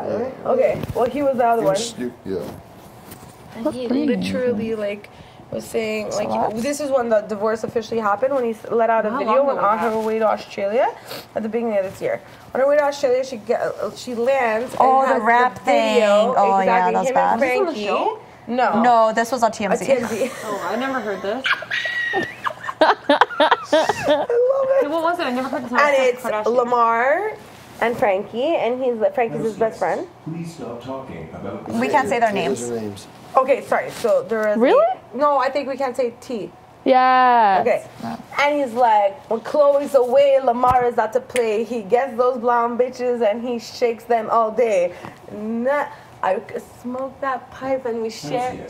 bad, right? Okay, well, he was the other one. Yeah. And he literally, like, was saying, like, this is when the divorce officially happened, when he let out a video on her way to Australia at the beginning of this year. On her way to Australia, she lands and has the rap thing. Oh, yeah, that's bad. Was this on the show? No. No, this was on TMZ. Oh, I never heard this. I love it. What was it? I never heard this. And it's Lamar and Frankie, and Frankie's his best friend. Please stop talking about. We can't say their names. Okay, sorry. So there is. Really? No, I think we can't say T. Yeah. Okay. And he's like, when Chloe's away, Lamar is out to play. He gets those blonde bitches and he shakes them all day. I smoke that pipe and we share.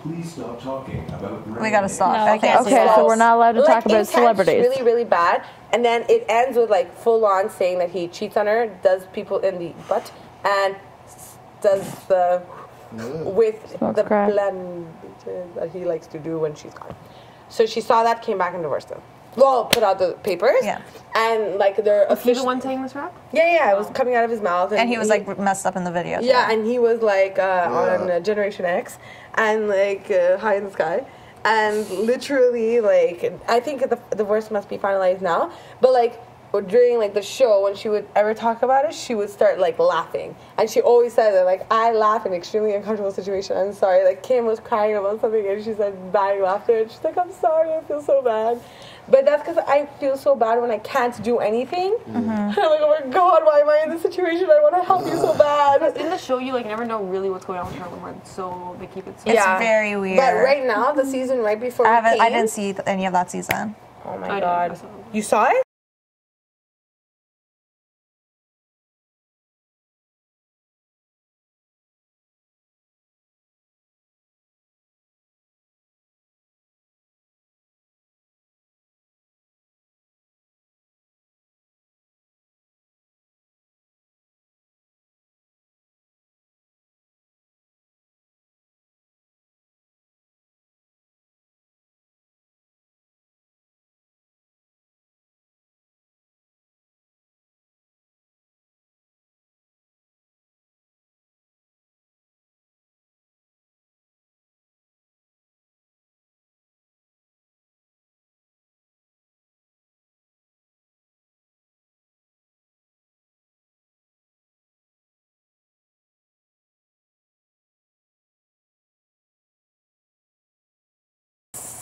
Please stop talking about. We gotta stop. No, okay, so we're not allowed to talk about celebrities. Really, really bad. And then it ends with like full on saying that he cheats on her, does people in the butt, and does the with the blonde bitches that he likes to do when she's gone. So she saw that, came back and divorced him. Well, put out the papers. Yeah. And like they're official. Was he the one saying this rap? Yeah, it was coming out of his mouth. And he was like messed up in the video. Yeah, and he was like on Generation X and like High in the Sky. And literally, like, I think the divorce must be finalized now. But like during like the show, when she would ever talk about it, she would start like laughing. And she always said that, like, I laugh in extremely uncomfortable situation. I'm sorry. Like Kim was crying about something and she said dying laughter. And she's like, I'm sorry, I feel so bad. But that's because I feel so bad when I can't do anything. Mm-hmm. I'm like, oh my God, why am I in this situation? I want to help you so bad. In the show, you like never know really what's going on with her Lamar, so they keep it. So it's very weird. But right now, the season right before I didn't see any of that season. Oh my God, you saw it?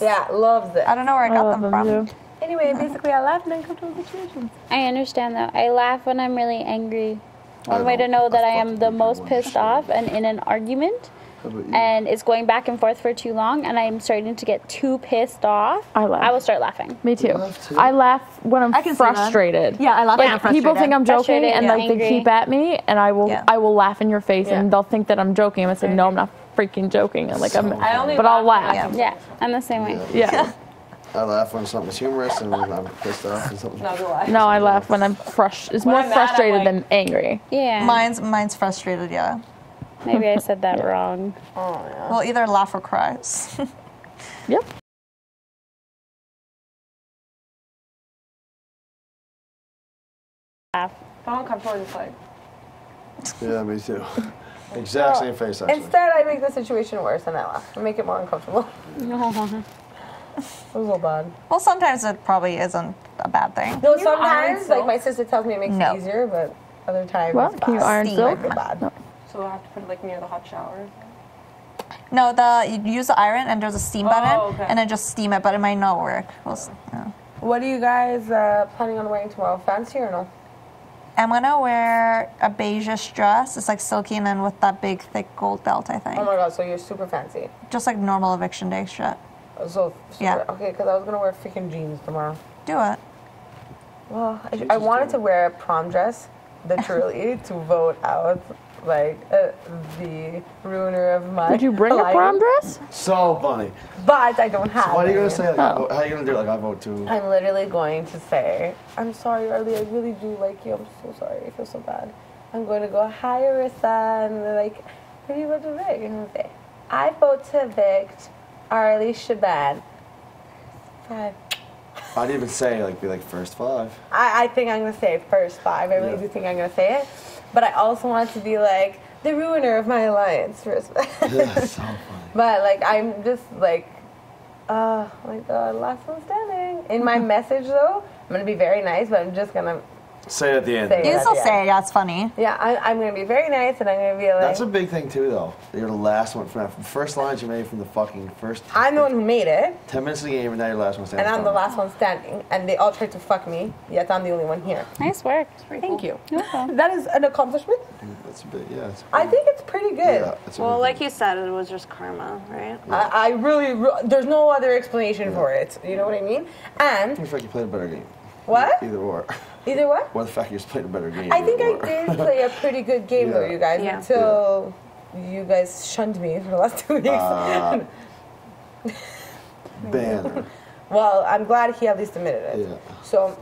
Yeah, loves it. I don't know where I got them from. Too. Anyway, basically, I laugh in uncomfortable situations. I understand that. I laugh when I'm really angry. One way to know that I am the most pissed off and in an argument, and it's going back and forth for too long, and I'm starting to get too pissed off, I will start laughing. Me too. I laugh when I'm frustrated. Yeah, I laugh when I'm frustrated. People think I'm joking, and like they keep at me, and I will laugh in your face, and they'll think that I'm joking. I'm gonna say, no, I'm not freaking joking, and like I'll laugh. Yeah, I'm the same way. Yeah. I laugh when something's humorous and when I'm pissed off and something. No, I laugh when I'm frustrated. It's more frustrated than angry. Yeah. Mine's frustrated. Yeah. Maybe I said that wrong. Oh yeah. Well, either laugh or cries. Yep. Laugh. I'm uncomfortable this way. Yeah, me too. Exact same face, actually. Instead, I make the situation worse and I laugh. I make it more uncomfortable. It was a little bad. Well, sometimes it probably isn't a bad thing. No, sometimes, like my sister tells me it makes it easier, but other times it's bad. Can you iron silk? Bad. No. So I have to put it like near the hot shower? No, you use the iron and there's a steam button, and then just steam it, but it might not work. What are you guys planning on wearing tomorrow? Fancy or no? I'm gonna wear a beige dress. It's like silky and then with that big, thick gold belt, I think. Oh my God, so you're super fancy. Just like normal eviction day shit. So, okay, because I was gonna wear freaking jeans tomorrow. Do it. Well, I wanted to wear a prom dress, literally, to vote out, like, the ruiner of my Did you bring life. a prom dress? So funny. But I don't have So what are you going to it. say? Like, how are you going to do it? Like, I vote too. I'm literally going to say, I'm sorry, Arlie, I really do like you. I'm so sorry. I feel so bad. I'm going to go, hi, Arissa, and they're like, who do you vote to evict? And I'm going to say, I vote to evict Arlie Shaban. 5. I didn't even say, like, be like first 5. I think I'm going to say first 5. I really do think I'm going to say it. but I also wanted to be like the ruiner of my alliance. Yeah, so funny. But like I'm just like, oh my god, last one standing. In my message though, I'm gonna be very nice, but I'm just gonna say it at the end. say it You at still the say end. that's funny. Yeah, I'm gonna be very nice, and I'm gonna be like, That's a big thing too, though. You're the last one from the first lines you made from the fucking first. I'm the one who made it, 10 minutes of the game, and now you're the last one standing. and I'm the last one standing, and they all tried to fuck me, yet I'm the only one here. Nice work. Thank you. Okay. That is an accomplishment. That's a bit, yeah. It's I think it's pretty good. yeah, it's a Well, big like thing. you said, it was just karma, right? I really, there's no other explanation for it. You know what I mean? And The fact you played a better game. what? Either or. Either what? Or the fact you just played a better game. I think either I or. did play a pretty good game though, Yeah. you guys, Yeah. until you guys shunned me for the last 2 weeks. Banner. Well, I'm glad he at least admitted it. Yeah. So,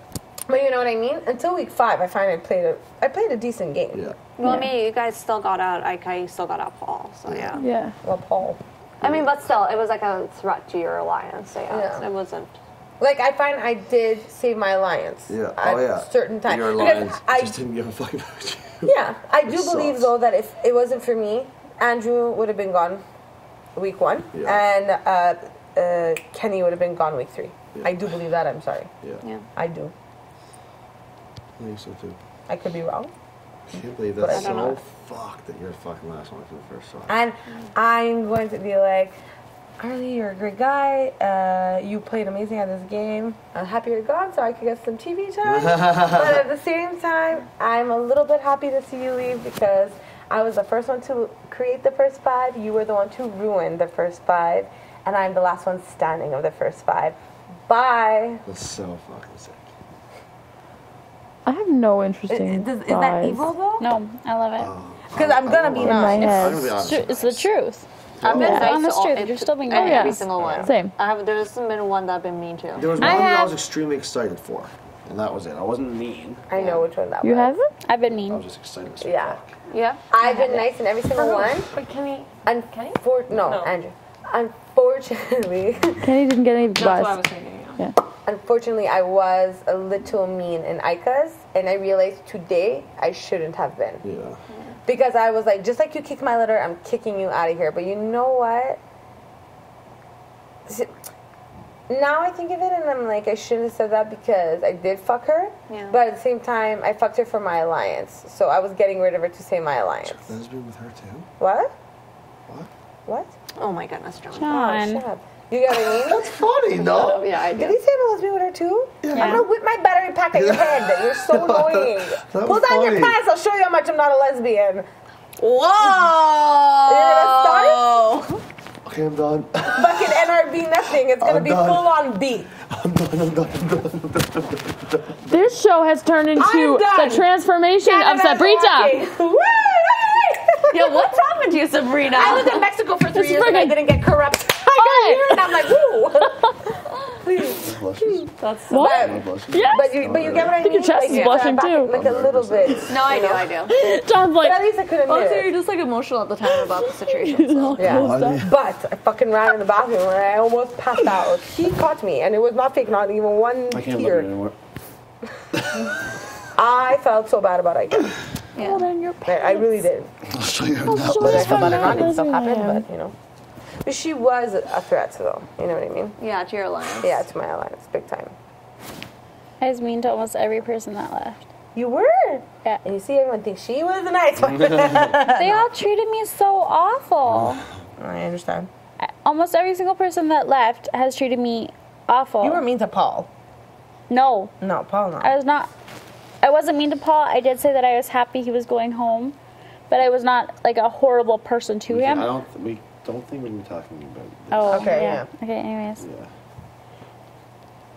but you know what I mean? Until week 5, I find I played a decent game. Yeah. Well, I mean, you guys still got out. I still got out Paul, so yeah. Yeah. Well, Paul. I mean, but still, it was like a threat to your alliance. So yeah. Yeah. It wasn't. Like, I find I did save my alliance. Yeah. At Oh, yeah. certain times. Your Because alliance I just didn't give a fuck about you. Yeah, I do It believe sucks. though that if it wasn't for me, Andrew would have been gone week 1, Yeah. and Kenny would have been gone week 3. Yeah. I do believe that. I'm sorry. Yeah. Yeah. I do. I think so too. I could be wrong. I can't believe But that's I don't so know. fucked that you're the fucking last one for the first one. And I'm going to be like, Arlie, you're a great guy. You played amazing at this game. I'm happy you're gone so I could get some TV time. But at the same time, I'm a little bit happy to see you leave because I was the first one to create the first 5. You were the one to ruin the first 5. And I'm the last one standing of the first 5. Bye. That's so fucking sick. I have no interesting. Is that vibes. evil though? No, I love it. Because I'm going to be In my nice. head. I'm gonna be honest. It's the truth. I've been Yeah. nice Honest to all, truth, you're still being every nice. single one. Same. There hasn't been one that I've been mean to. There was I one that I have- was extremely excited for, and that was it. I wasn't mean. I know which one that You was. haven't? I've been I mean. was just excited as Yeah. fuck. Yeah. I've been nice in every single one. But Kenny. No, Andrew. Unfortunately, Kenny didn't get any That's what I buys. was thinking. Yeah. unfortunately, I was a little mean in Ika's, and I realized today I shouldn't have been. Yeah. Because I was like, just like you kicked my litter, I'm kicking you out of here. But you know what? Now I think of it, and I'm like, I shouldn't have said that because I did fuck her. Yeah. But at the same time, I fucked her for my alliance. So I was getting rid of her to save my alliance. Lesbian with her too? What? What? What? Oh my goodness, John. Oh, John. shut up. You get what I mean? That's funny, no? Yeah, I Did do. he say I was being with her too? Yeah. I'm gonna whip my battery pack at your head. You're so annoying. That Pull was down your funny. pants. I'll show you how much I'm not a lesbian. Whoa! You're gonna start? Okay, I'm done. Fucking NRB nothing. It's gonna I'm be done. full on beat. I'm done. This show has turned into I'm done. the transformation of Canada's Sabrina. walking. Woo! Yeah, what's happened to you, Sabrina? I was in Mexico for 3 This years and I friggin- didn't get corrupt. I got here and I'm like, woo. Please. That's so What? Yeah. But you get what I mean? your chest is you blushing, back too. Like a little bit. No, I do, I do. John's But at like, least I could admit Honestly, it. you're just like emotional at the time about the situation. So. Yeah. But I fucking ran in the bathroom and I almost passed out. He caught me and it was not fake, not even one I can't look at it tear. anymore. I felt so bad about it. well, then you're I really did. I'll show you I'll now. show But I you felt bad about it. how Stuff happened, I am. but you know. But she was a threat though. You know what I mean? Yeah, to your alliance. Yeah, to my alliance, big time. I was mean to almost every person that left. You were. Yeah. And you see, everyone thinks she was the nice one. They all treated me so awful. I understand. Almost every single person that left has treated me awful. You were mean to Paul. No, No, Paul not. I was not. I wasn't mean to Paul. I did say that I was happy he was going home, but I was not like a horrible person to him. We don't think we're gonna be talking about it. Oh, Okay, yeah. Okay, anyways. Yeah.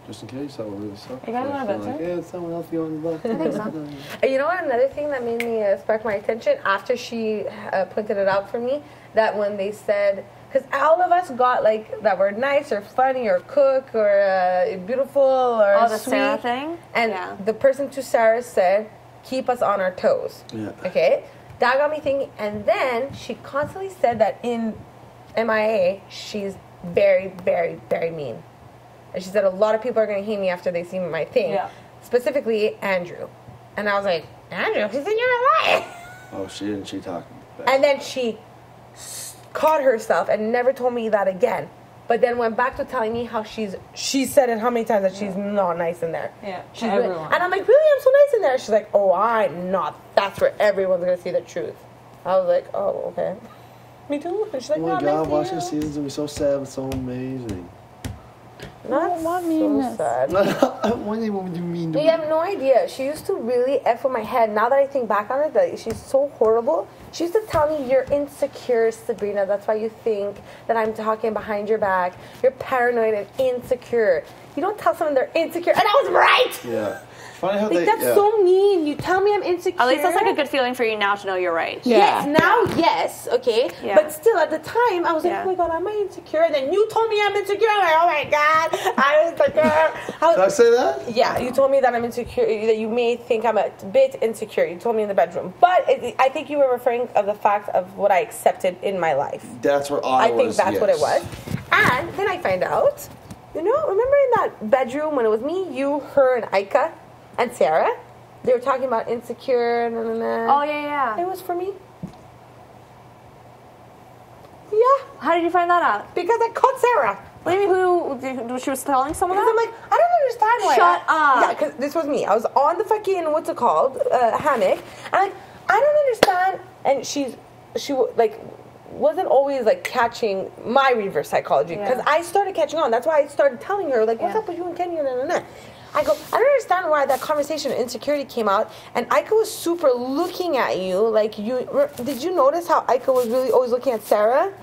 Just in case that will really suck. You guys want a better? Yeah, someone else going to the I think so. You know what? Another thing that made me spark my attention after she pointed it out for me, that when they said, because all of us got like that were nice or funny or cook or beautiful or Oh, the sweet. Sarah thing? And Yeah. the person to Sarah said, keep us on our toes. Yeah. Okay? That got me thinking. And then she constantly said that in MIA, she's very, very, very mean. And she said a lot of people are going to hate me after they see my thing. Yeah. Specifically, Andrew. And I was like, Andrew, he's in your life. Oh, she talked back. And then she caught herself and never told me that again. But then went back to telling me how she said it how many times that she's not nice in there. Yeah, she's everyone. And I'm like, really? I'm so nice in there. She's like, oh, I'm not. That's where everyone's going to see the truth. I was like, oh, okay. Me too. And she's like, oh no, my God, nice watching the seasons will be so sad but so amazing. Not so sad. What do you mean to You have no idea. She used to really F with my head. Now that I think back on it, that she's so horrible. She used to tell me, you're insecure, Sabrina. That's why you think that I'm talking behind your back. You're paranoid and insecure. You don't tell someone they're insecure. And I was right! Yeah. Funny how that's so mean. You tell me I'm insecure. At least that's like a good feeling for you now to know you're right. Yeah. Yes, now yes, okay. Yeah. But still at the time I was like, oh my God, am I insecure? And then you told me I'm insecure. I'm like, oh my God, I'm insecure. Did I say that? Yeah, you told me that I'm insecure, that you may think I'm a bit insecure. You told me in the bedroom. But I think you were referring of the fact of what I accepted in my life. That's what I was. I think that's what it was. And then I find out, remember in that bedroom when it was me, you, her, and Aika? And Sarah, they were talking about insecure. Oh, yeah. It was for me. Yeah. How did you find that out? Because I caught Sarah. What do you mean? Who she was telling someone that? I'm like, I don't understand why. Shut up. Yeah, because this was me. I was on the fucking, what's it called, hammock. And like, I don't understand. And she wasn't always like catching my reverse psychology. Because I started catching on. That's why I started telling her, like, what's up with you and Kenny? I go, I don't understand why that conversation of insecurity came out, and Aika was super looking at you, like did you notice how Aika was really always looking at Sarah?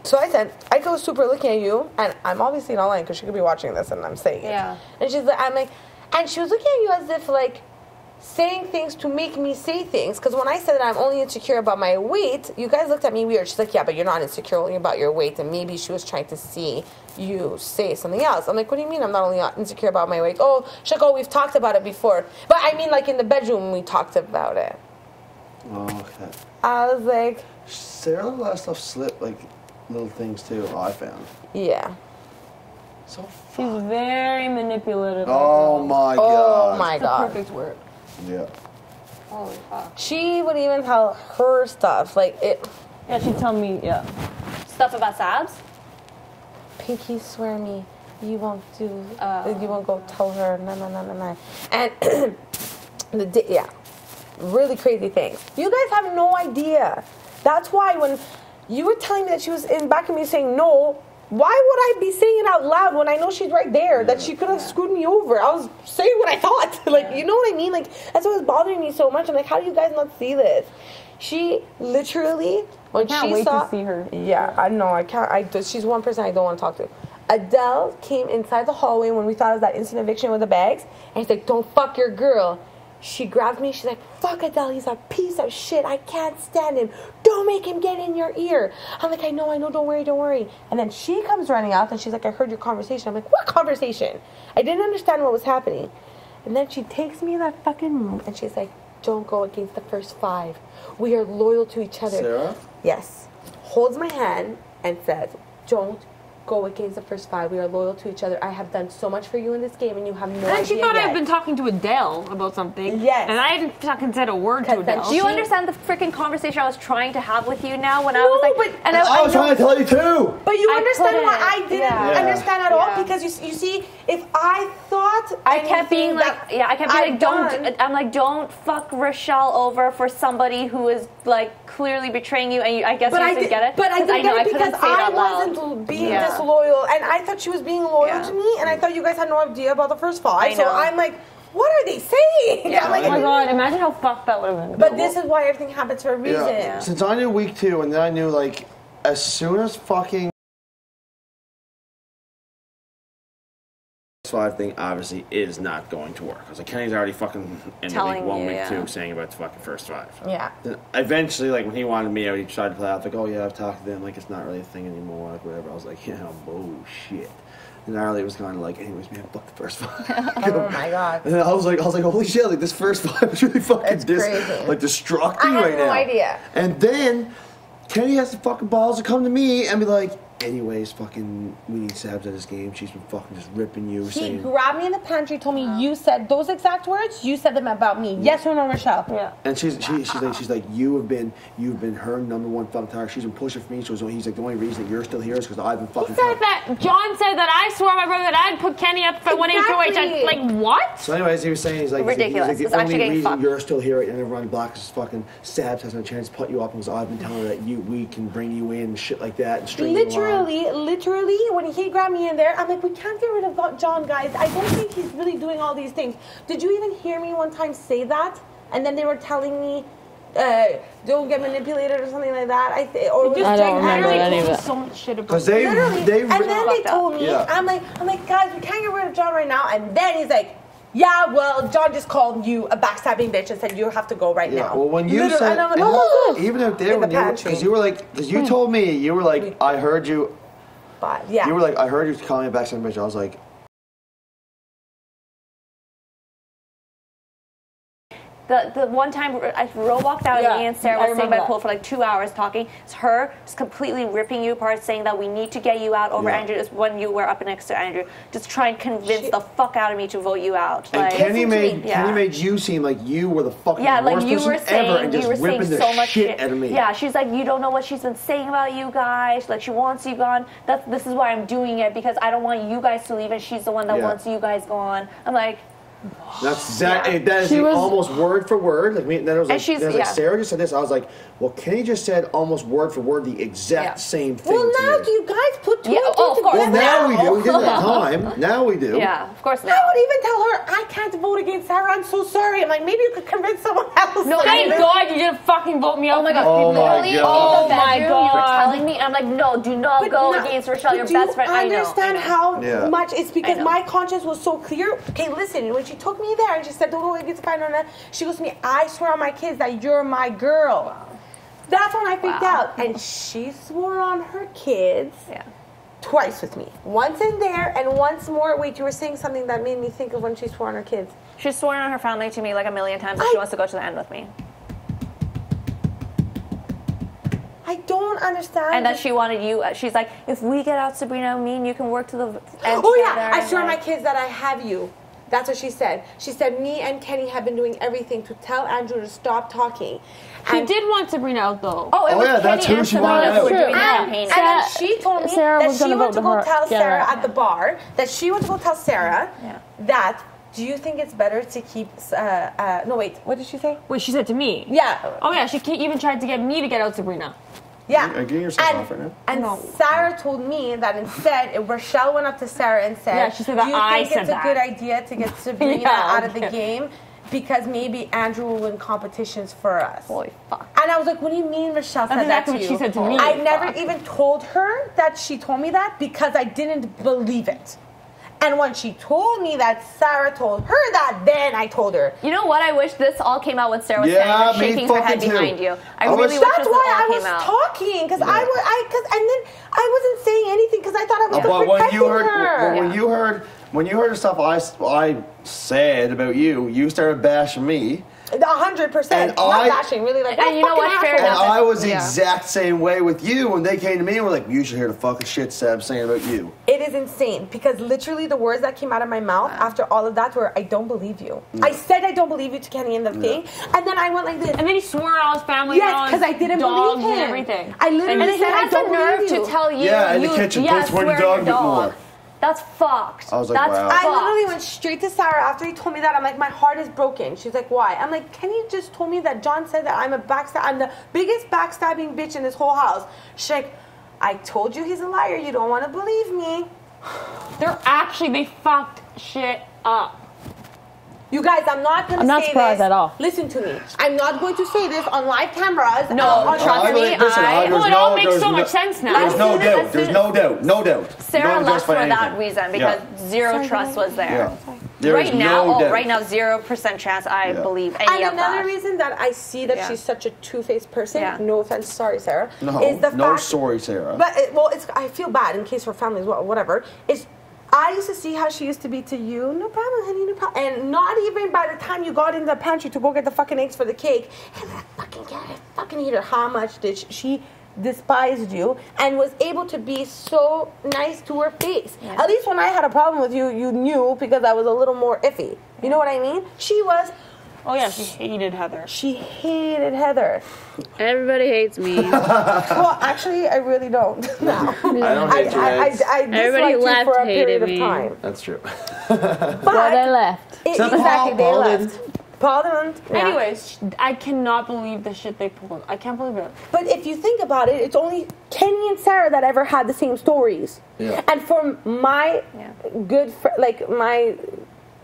So I said, Aika was super looking at you, and I'm obviously not lying because she could be watching this and I'm saying it. Yeah. And she's like, and she was looking at you as if like, saying things to make me say things, because when I said that I'm only insecure about my weight, you guys looked at me weird. She's like, yeah, but you're not insecure only about your weight, and maybe she was trying to see you say something else. I'm like, what do you mean I'm not only insecure about my weight? Oh, she's like, oh, we've talked about it before. But I mean, like in the bedroom, we talked about it. Oh, okay. I was like, Sarah let a lot of stuff slip, like little things too, I found. Yeah. So she's very manipulative. Oh my God. Oh my God. Perfect word. Yeah. Holy fuck. She would even tell her stuff, like it. Yeah, she'd tell me, Stuff about Sabs? Pinky, swear me, you won't do, you won't go tell her, no. And, really crazy things. You guys have no idea. That's why when you were telling me that she was in back of me saying no, why would I be saying it out loud when I know she's right there, that she could have screwed me over? I was saying what I thought. Like, you know what I mean? Like, that's what was bothering me so much. I'm like, how do you guys not see this? She literally, when she saw... to see her. Yeah, I know. I can't. She's one person I don't want to talk to. Adele came inside the hallway when we thought it was that instant eviction with the bags, and she's like, don't fuck your girl. She grabbed me. She's like, fuck Adele. He's a piece of shit. I can't stand him. Don't make him get in your ear. I'm like, I know. Don't worry. And then she comes running out, and she's like, I heard your conversation. I'm like, what conversation? I didn't understand what was happening. And then she takes me in that fucking room, and she's like, don't go against the first 5. We are loyal to each other. Sarah? Yes. Holds my hand and says, don't go against the first 5. We are loyal to each other. I have done so much for you in this game, and you have no idea. And she thought yet. I'd been talking to Adele about something. Yes. And I didn't fucking said a word to Adele. Do you understand the freaking conversation I was trying to have with you now when I was like... But, and I was trying to tell you too. But you I understand couldn't. why I didn't understand at all? Because you see, if I thought I kept being like, don't fuck Rochelle over for somebody who is like clearly betraying you, and I guess you didn't get it. But I didn't get it because I wasn't wasn't being disloyal, and I thought she was being loyal to me, and I thought you guys had no idea about the first 5. So I'm like, what are they saying? Yeah. Like, Oh my God, imagine how fucked that would have been. But this is why everything happens for a reason. Yeah. Since I knew week 2, and then I knew like as soon as fucking 5 thing obviously is not going to work. I was like, Kenny's already fucking in the week 1, week 2 saying about the fucking first 5. Yeah. Then eventually, like when he wanted me out, he tried to play out like, oh yeah, I've talked to them, like it's not really a thing anymore, like whatever. I was like, yeah, bullshit. And Arlie was kind of like, anyways, man, fuck the first 5. Oh my God. And then I was like, holy shit, like this first 5 is really fucking It's crazy. like destructing I had right no now. idea. And then Kenny has the fucking balls to come to me and be like, anyways, fucking, we need Sabs at this game. She's been fucking just ripping you. He grabbed me in the pantry, told me you said those exact words. You said them about me. Yes or no, Rochelle? Yeah. And she's like, you've been her number one fucking target. She's been pushing for me. So he's like, the only reason that you're still here is because I've been fucking. He said that. John said that I swore on my brother that I'd put Kenny up for one HOH. Like what? So anyways, he was saying he's like ridiculous. He's like, the only reason you're still here right now, everyone black is fucking Sabs hasn't a chance to put you up because I've been telling her that we can bring you in and shit like that and string you along. Literally, when he grabbed me in there, I'm like, we can't get rid of John, guys. I don't think he's really doing all these things. Did you even hear me one time say that? And then they were telling me, don't get manipulated or something like that. I don't remember any of that. So much shit about because they and then they told me, I'm like, guys, we can't get rid of John right now. And then he's like, yeah, well, John just called you a backstabbing bitch and said you have to go right now. Well, when you said, and I'm like, even out there, because you told me, you were like, I heard you. But yeah, you were like, I heard you calling me a backstabbing bitch. I was like. The one time Ro walked out and me and Sarah was sitting by the pool for like 2 hours talking. It's her just completely ripping you apart, saying that we need to get you out over Andrew. Is when you were up next to Andrew, just try and convince the fuck out of me to vote you out. And Kenny made you seem like you were the fucking worst you were person saying, ever, and just ripping the so much shit out of me. Yeah, she's like, you don't know what she's been saying about you guys. Like she wants you gone. This is why I'm doing it because I don't want you guys to leave, and she's the one that wants you guys gone. I'm like. That's exactly that is almost word for word. Like me, then it was like, Sarah just said this. I was like, well, Kenny just said almost word for word the exact same thing. Well, now you guys put two and two together. Well, now we do. We didn't have time. Now we do. Yeah, of course. Now. I would even tell her I can't vote against Sarah. I'm so sorry. I'm like, maybe you could convince someone else. No, thank God you didn't fucking vote me out. Oh my God! Oh my God! You were telling me. I'm like, no, do not go against Rochelle, your best friend. I understand how much it's because my conscience was so clear. Okay, listen. When she took me there and she said, "Don't go against the partner," she goes to me, "I swear on my kids that you're my girl." That's when I freaked out, and she swore on her kids. Twice with me. Once in there and once more. Wait, you were saying something that made me think of when she swore on her kids. She's sworn on her family to me like a million times that she wants to go to the end with me. I don't understand. And that she wanted you. She's like, if we get out, Sabrina, me and you can work to the end Oh together. yeah, I swear on my kids that I have you. That's what she said. She said, me and Kenny have been doing everything to tell Andrew to stop talking. He did want Sabrina out, though. Oh, it was Kenny that's who and she wanted out. And then she told me that she went to go tell Sarah at the bar, that she went to go tell Sarah that, do you think it's better to keep, no wait, what did she say? What she said to me? Yeah. Oh yeah, she even tried to get me to get out Sabrina. Yeah. Are you getting yourself off right now? And Sarah told me that instead, Rochelle went up to Sarah and said, she said that do you think it's a good idea to get Sabrina out of the game? Because maybe Andrew will win competitions for us. Holy fuck. And I was like, what do you mean Rochelle said that to you? That's exactly what she said to me. I never even told her that she told me that because I didn't believe it. And when she told me that Sarah told her that, then I told her. You know what? I wish this all came out when Sarah was standing there shaking her head behind you. I really wish that's this why all I was came out. talking, because and then I wasn't saying anything because I thought I was protecting her. When you heard the stuff I said about you, you started bashing me. 100%. Not bashing, really like. And you know what? Fair enough. And I was the exact same way with you when they came to me and were like, "You should hear the fucking shit Sab's saying about you." It is insane because literally the words that came out of my mouth after all of that were, "I don't believe you." I said, "I don't believe you" to Kenny in the thing, and then I went like this. And then he swore on all his family. Yes, because I didn't believe him. And everything. I literally said, "I don't believe you." To tell you, in the kitchen, yes, swear your dog a bit more. That's fucked. I was like, wow. I literally went straight to Sarah after he told me that. I'm like, my heart is broken. She's like, why? I'm like, Kenny just told me that John said that I'm the biggest backstabbing bitch in this whole house. She's like, I told you he's a liar. You don't want to believe me. They fucked shit up. You guys, I'm not going to say this. I'm not surprised at all. Listen to me. I'm not going to say this on live cameras. No, trust me. It all makes so much sense now. There's no doubt. There's no doubt. Sarah left for that reason because zero trust was there. Yeah. Right now, 0% chance I believe any of that. And another reason that I see that she's such a two-faced person, no offense, sorry, Sarah, no, is the fact... sorry, Sarah. But, I feel bad in case her family as well, whatever, I used to see how she used to be to you. No problem, honey, no problem. And not even by the time you got in the pantry to go get the fucking eggs for the cake. And I fucking hated how much did she despised you and was able to be so nice to her face. Yeah. At least when I had a problem with you, you knew because I was a little more iffy. You know what I mean? She was... Oh, yeah, she hated Heather. She hated Heather. Everybody hates me. Well, actually, I really don't. No. I don't hate you guys. I Everybody disliked you for a period me. of time. That's true. But they left. Exactly, they left. Paul didn't. Yeah. Anyways, I cannot believe the shit they pulled. I can't believe it. But if you think about it, it's only Kenny and Sarah that ever had the same stories. Yeah. And for my good, my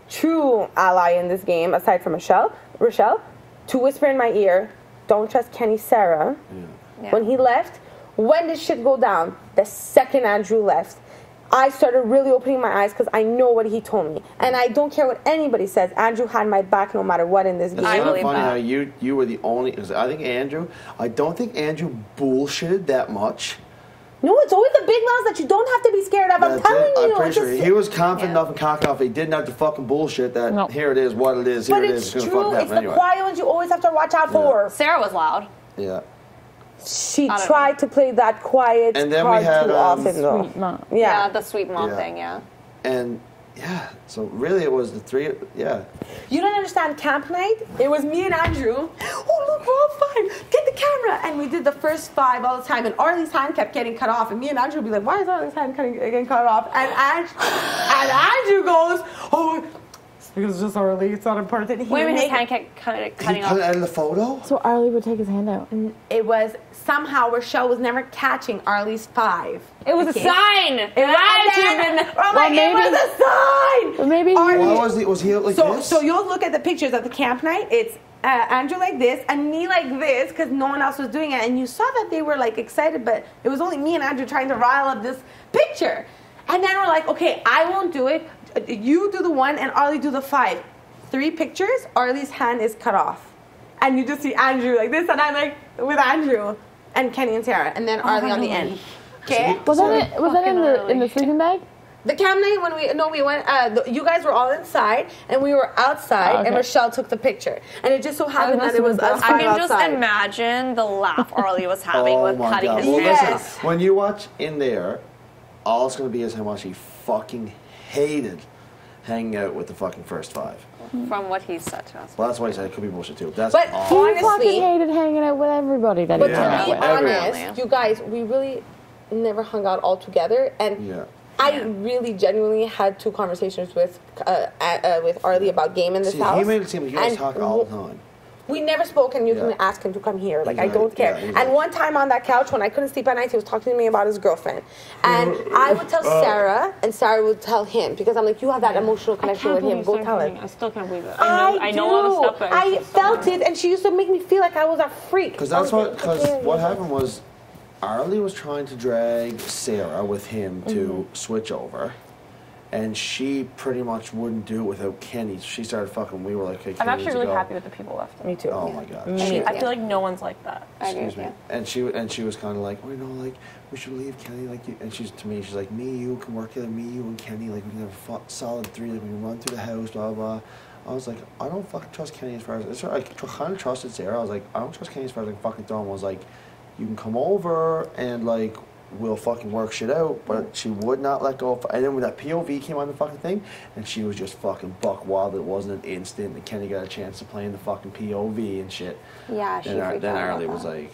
true ally in this game, aside from Rochelle, to whisper in my ear, don't trust Kenny, Sarah. Yeah. When he left, when did shit go down? The second Andrew left. I started really opening my eyes because I know what he told me. And I don't care what anybody says. Andrew had my back no matter what in this game. It's kind of funny how you were the only... Because I don't think Andrew bullshitted that much. No, it's always the big mouths that you don't have to be scared of. I'm telling you. I'm pretty sure he was confident enough and cocky enough. He didn't have to fucking bullshit that here it is, what it is, here it is. But it's true. It's the quiet ones you always have to watch out for. Sarah was loud. Yeah. She tried to play that quiet and then card we had, too often, though. Sweet mom. Yeah, the sweet mom thing, And, so really it was the three, You don't understand camp night? It was me and Andrew. Oh, look, we're all 5. Get the camera. And we did the first 5 all the time. And Arlie's hand kept getting cut off. And me and Andrew would be like, why is Arlie's hand getting cut off? And Andrew goes, oh, because it's just Arlie. It's not important. Wait a minute, his hand kept cutting off. He put it out of the photo? So Arlie would take his hand out. And it was somehow Rochelle was never catching Arlie's 5. It was a sign. It was a sign. But maybe was he like this? So you'll look at the pictures of the camp night. It's Andrew like this and me like this because no one else was doing it. And you saw that they were like excited, but it was only me and Andrew trying to rile up this picture. And then we're like, okay, I won't do it. You do the 1 and Arlie do the 5. 3 pictures, Arlie's hand is cut off. And you just see Andrew like this, and I'm like with Andrew and Kenny and Sarah, and then Arlie on the end. Okay? Was that in the sleeping bag? The camp night when we went, you guys were all inside and we were outside and Rochelle took the picture. And it just so happened that it was us I can outside. just imagine the laugh Arlie was having with cutting his hand. Yes. When you watch in there, all it's going to be is how much he fucking hated hanging out with the fucking first 5. From what he said to us. Well, that's why he said it could be bullshit too. That's but he fucking hated hanging out with everybody that he hung out with. But to be honest, you guys, we really never hung out all together. And I really genuinely had 2 conversations with Arlie about game in this house. He made it seem like you guys talk all the time. We never spoke, and you can ask him to come here. Like, I don't care. And one time on that couch, when I couldn't sleep at night, he was talking to me about his girlfriend. And I would tell Sarah, and Sarah would tell him, because I'm like, you have that emotional connection with him. Go tell him. I still can't believe it. I know all the stuff, but I felt it, and she used to make me feel like I was a freak. Because what happened was, Arlie was trying to drag Sarah with him to switch over. And she pretty much wouldn't do it without Kenny. She started fucking. We were like, hey, I'm actually really happy with the people left. Me too. Oh my god. I feel like no one's like that. Excuse me. And she was kind of like, well, you know, like we should leave Kenny, like you. And she's like, me, you can work together. Me, you, and Kenny, like we can have a solid 3. Like we can run through the house, blah blah. I was like, I don't fucking trust Kenny as far as I kind of trusted Sarah. I was like, I don't trust Kenny as far as I can fucking throw him. I was like, you can come over and like. We'll fucking work shit out, but she would not let go. And then when that POV came on the fucking thing, and she was just fucking buck wild. It wasn't an instant. And Kenny got a chance to play in the fucking POV and shit. Yeah, then Arlie was like,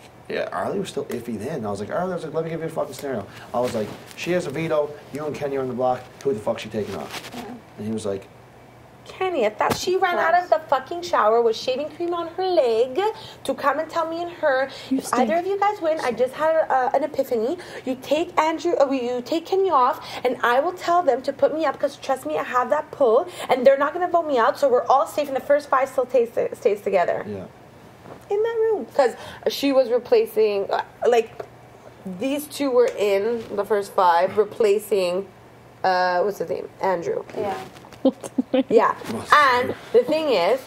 Arlie was still iffy then. I was like, Arlie, let me give you a fucking scenario. I was like, she has a veto. You and Kenny are on the block. Who the fuck's she taking off? Yeah. And he was like, Kenny, I thought she ran out of the fucking shower with shaving cream on her leg to come and tell me and her, if either of you guys win, I just had an epiphany. You take you take Kenny off, and I will tell them to put me up because trust me, I have that pull, and they're not going to vote me out, so we're all safe, and the first 5 still stays together. Yeah. In that room, because she was replacing, these 2 were in the first 5, replacing, what's his name? Andrew. Yeah. Yeah, and the thing is,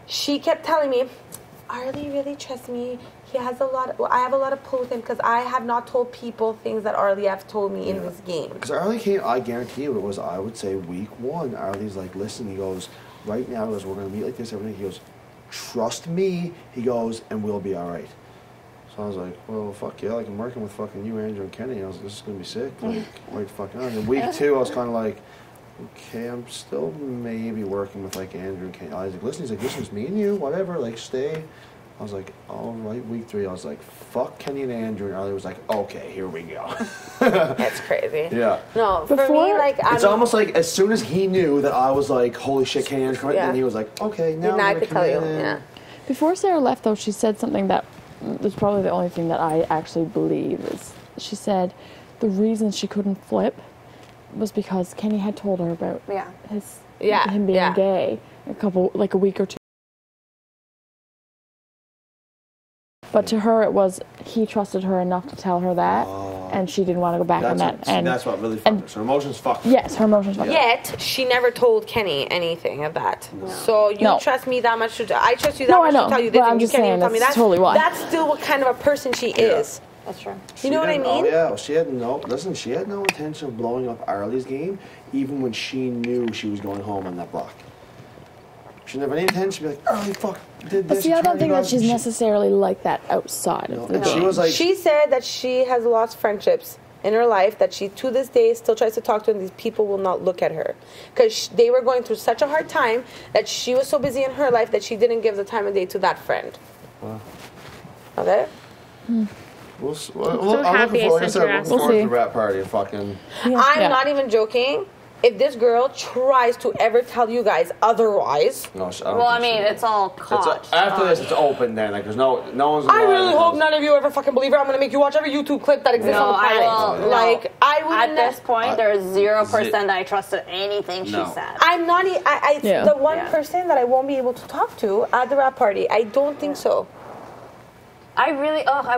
she kept telling me, Arlie really trusts me. He has I have a lot of pull with him because I have not told people things that Arlie have told me in this game. Because Arlie came, I guarantee you, it was, I would say, week 1. Arlie's like, listen, he goes, right now, he goes, we're going to meet like this, everything. He goes, trust me, he goes, and we'll be all right. So I was like, well, fuck yeah, like I'm working with fucking you, Andrew and Kenny. I was like, this is gonna be sick. Like, wait, fucking on. And week 2, I was kind of like, okay, I'm still maybe working with like Andrew and Kenny. I was like, listen, he's like, listen, it's me and you, whatever, like stay. I was like, all right. Week 3, I was like, fuck Kenny and Andrew. And Arlie was like, okay, here we go. That's crazy. Yeah. No, for me, like, it's almost like as soon as he knew that I was like, holy shit, Kenny and Andrew, then he was like, okay, now I could tell you. Yeah. Before Sarah left, though, she said something that was probably the only thing that I actually believe is she said the reason she couldn't flip was because Kenny had told her about him being gay a week or 2. But to her, it was he trusted her enough to tell her that, and she didn't want to go back on that. And that's what really fucked her. So her emotions fucked her. Yes, her emotions fucked her. Yet she never told Kenny anything of that. No. So you trust me that much I trust you that much to tell you this, and you can't even tell me that. Totally why. That's still what kind of a person she is. That's true. You know what I mean? Oh yeah, she had no intention of blowing up Arlie's game, even when she knew she was going home on that block. She didn't have any intention to be like, Arlie, fuck, did this. See, I don't think that she's necessarily like that outside of the game. She was like, she said that she has lost friendships in her life, that she to this day still tries to talk to, and these people will not look at her because they were going through such a hard time that she was so busy in her life that she didn't give the time of day to that friend. Wow. Okay. I'm looking forward to the rap party. Fucking. I'm not even joking. If this girl tries to ever tell you guys otherwise, it's all caught. After this, it's open then. Like, there's no one's. I really hope none of you ever fucking believe her. I'm gonna make you watch every YouTube clip that exists on the planet. Like, I would. At this point, there's 0% that I trusted anything she said. I'm not. It's the one person that I won't be able to talk to at the rap party. I don't think so. I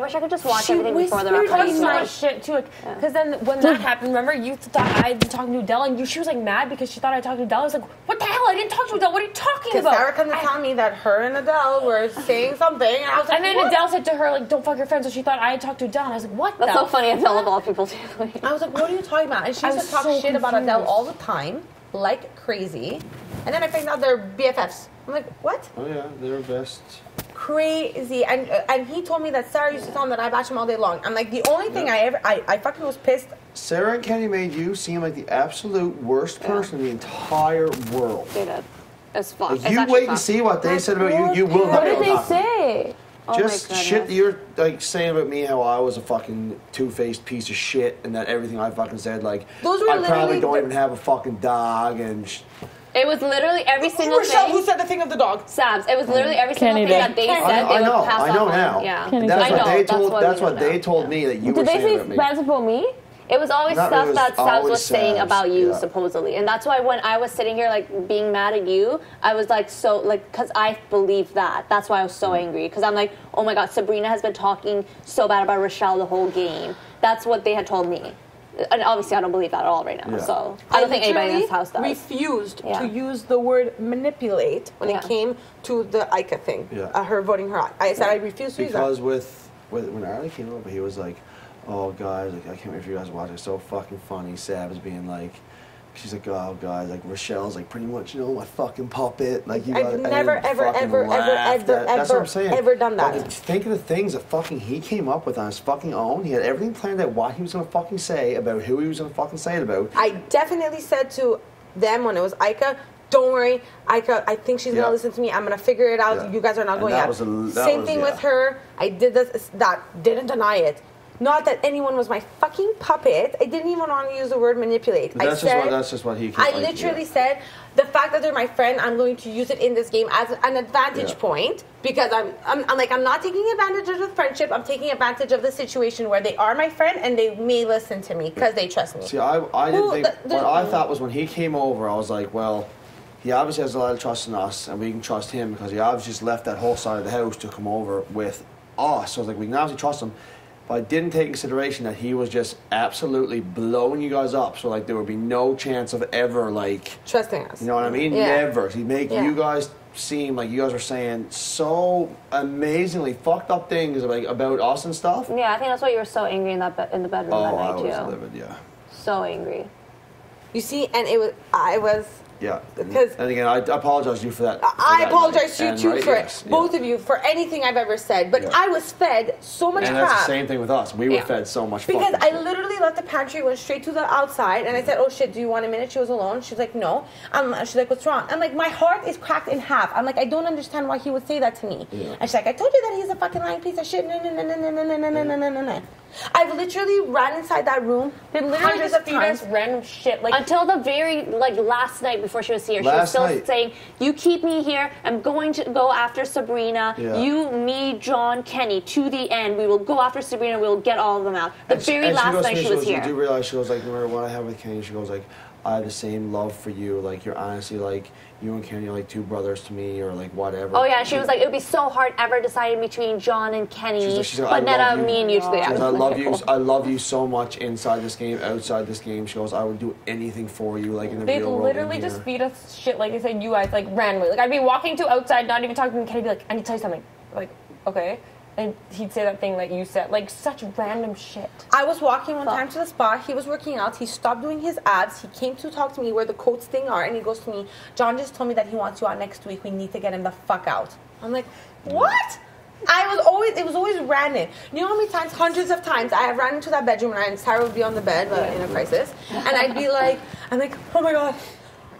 wish I could just watch everything before the rap party. So much shit too, because then when that happened, remember you thought I'd been talking to Adele, and she was like mad because she thought I talked to Adele. I was like, what the hell? I didn't talk to Adele. What are you talking about? Because Sarah comes to tell me that her and Adele were saying something, and I was like, and then Adele said to her like, don't fuck your friend. So she thought I had talked to Adele, and I was like, what? That's so funny. Adele of all people too. I was like, what are you talking about? And she used to talk shit about Adele all the time, like crazy. And then I found out they're BFFs. I'm like, what? Oh yeah, they're best. Crazy. And he told me that Sarah used to tell him that I bash him all day long. I'm like, the only thing I fucking was pissed. Sarah and Kenny made you seem like the absolute worst person in the entire world. They did. It's fun. Like, you wait and see what they said about you. You will not. What did they say? Just shit that you're like saying about me, how I was a fucking two-faced piece of shit, and that everything I fucking said, like, I probably don't even have a fucking dog, and. It was literally every single Rochelle, thing. who said the thing of the dog? Sabs. It was literally every single thing that they said. I know now. Yeah. That's what they told me that you were saying about me. Did they say bad about me? It was always stuff that Sabs was saying about you, supposedly. And that's why when I was sitting here, like, being mad at you, I was, like, so, like, because I believed that. That's why I was so angry. Because I'm like, oh, my God, Sabrina has been talking so bad about Rochelle the whole game. That's what they had told me. And obviously, I don't believe that at all right now. Yeah. So I don't think anybody in this house does. Refused to use the word manipulate when it came to the Ica thing. Yeah. Her voting her out. I said I refused to use that. Because when Arlie came over, he was like, "Oh, guys, like, I can't wait for you guys to watch it. It's so fucking funny." Sab is being like. She's like, oh, guys, like, Rochelle's, like, pretty much, my fucking puppet. Like, you I've never, ever done that. But think of the things that fucking he came up with on his fucking own. He had everything planned out, what he was going to fucking say, about who he was going to fucking say it about. I definitely said to them when it was Ica, don't worry, Ica, I think she's going to listen to me. I'm going to figure it out. You guys are not going out. Same thing with her. I did this, didn't deny it. Not that anyone was my fucking puppet. I didn't even want to use the word manipulate. That's just what he came I literally said, the fact that they're my friend, I'm going to use it in this game as an advantage point. Because I'm not taking advantage of the friendship. I'm taking advantage of the situation where they are my friend and they may listen to me because they trust me. See, I didn't think... What I thought was when he came over, I was like, well... He obviously has a lot of trust in us, and we can trust him because he obviously just left that whole side of the house to come over with us. So I was like, we can obviously trust him. But I didn't take into consideration that he was just absolutely blowing you guys up. So, like, there would be no chance of ever, like... Trusting us. You know what I mean? Yeah. Never. He'd make you guys seem like you guys were saying so amazingly fucked up things about us and stuff. Yeah, I think that's why you were so angry in the bedroom that night, too. I was livid, yeah. So angry. You see, and I was Yeah. Because and again, I apologize to you for that. I apologize to you too for yes, both of you for anything I've ever said. But I was fed so much crap. And that's the same thing with us. We were fed so much because fucking I shit. literally left the pantry, went straight to the outside, and I said, "Oh shit, do you want a minute?" She was alone. She's like, "No." She's like, "What's wrong?" I'm like, "My heart is cracked in half." I'm like, "I don't understand why he would say that to me." Yeah. And she's like, "I told you that he's a fucking lying piece of shit." No. I've literally ran inside that room. They literally just feed us random shit. Like until the very last night before she was here, she was still saying, "You keep me here. I'm going to go after Sabrina. Yeah. You, me, John, Kenny. To the end, we will go after Sabrina. We will get all of them out." The very last night she was here. You do realize she goes like, no matter what I have with Kenny, she goes like, I have the same love for you. Like you're honestly like. You and Kenny are like two brothers to me, or like whatever. Oh yeah, she was like, it would be so hard ever deciding between John and Kenny, she's like, but not me and you. I love you so much inside this game, outside this game. She goes, I would do anything for you, like in the real world. They literally just feed us shit, like I said, you guys, like randomly. Like I'd be walking to outside, not even talking to Kenny, be like, I need to tell you something. Like, okay. And he'd say that thing that you said, like such random shit. I was walking one time to the spa. He was working out. He stopped doing his abs. He came to talk to me where the coats thing are, and he goes to me, "John just told me that he wants you out next week. We need to get him the fuck out." I'm like, what? It was always random. You know how many times, hundreds of times, I have ran into that bedroom and Sarah would be on the bed in a crisis, and I'd be like, oh my God,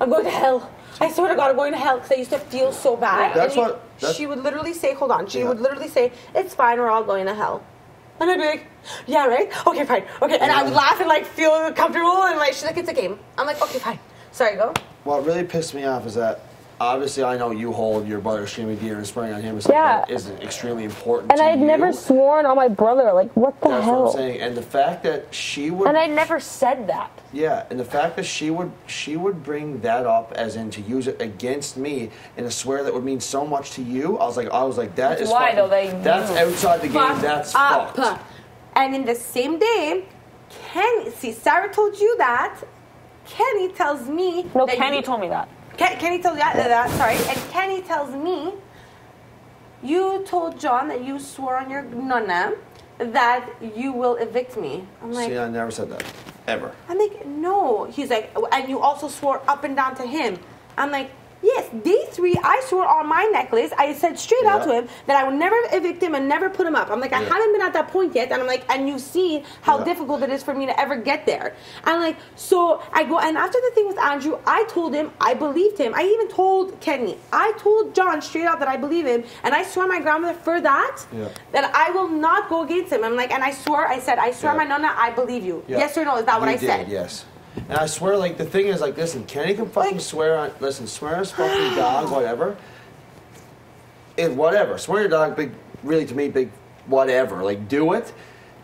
I'm going to hell. I swear to God, I'm going to hell because I used to feel so bad. Yeah. She would literally say, hold on. She would literally say, "It's fine, we're all going to hell." And I'd be like, "Yeah, right? Okay, fine. Okay." And I would laugh and like feel comfortable and like, she's like, "It's a game." I'm like, "Okay, fine." Sorry, go. What really pissed me off is that obviously I know you hold your brother extremely dear and swearing on him is something that is extremely important and to I'd you. never sworn on my brother. Like, what the hell? That's what I'm saying. And the fact that she would... And I never said that. Yeah, and the fact that she would bring that up as in to use it against me in a swear that would mean so much to you, I was like, that is why, fucking... Though, that's outside the game. That's fucked. And in the same day, Sarah told you that. Kenny tells me... No, Kenny told me that. Kenny told you that, sorry. And Kenny tells me, you told John that you swore on your nonna that you will evict me. I'm like... See, I never said that. Ever. I'm like, no. He's like, and you also swore up and down to him. I'm like, yes, day 3, I swore on my necklace. I said straight out to him that I would never evict him and never put him up. I'm like, I haven't been at that point yet. And I'm like, and you see how difficult it is for me to ever get there. I'm like, so I go, and after the thing with Andrew, I told him, I believed him. I even told Kenny. I told John straight out that I believe him. And I swore my grandmother for that, that I will not go against him. I'm like, and I swear my nonna, I believe you. Yeah. Yes or no? Is that what I said? Yes. And I swear, like, the thing is, like, listen, Kenny can fucking swear on his fucking dog, whatever. Whatever. Swear your dog, big, really, to me, big whatever. Like, do it.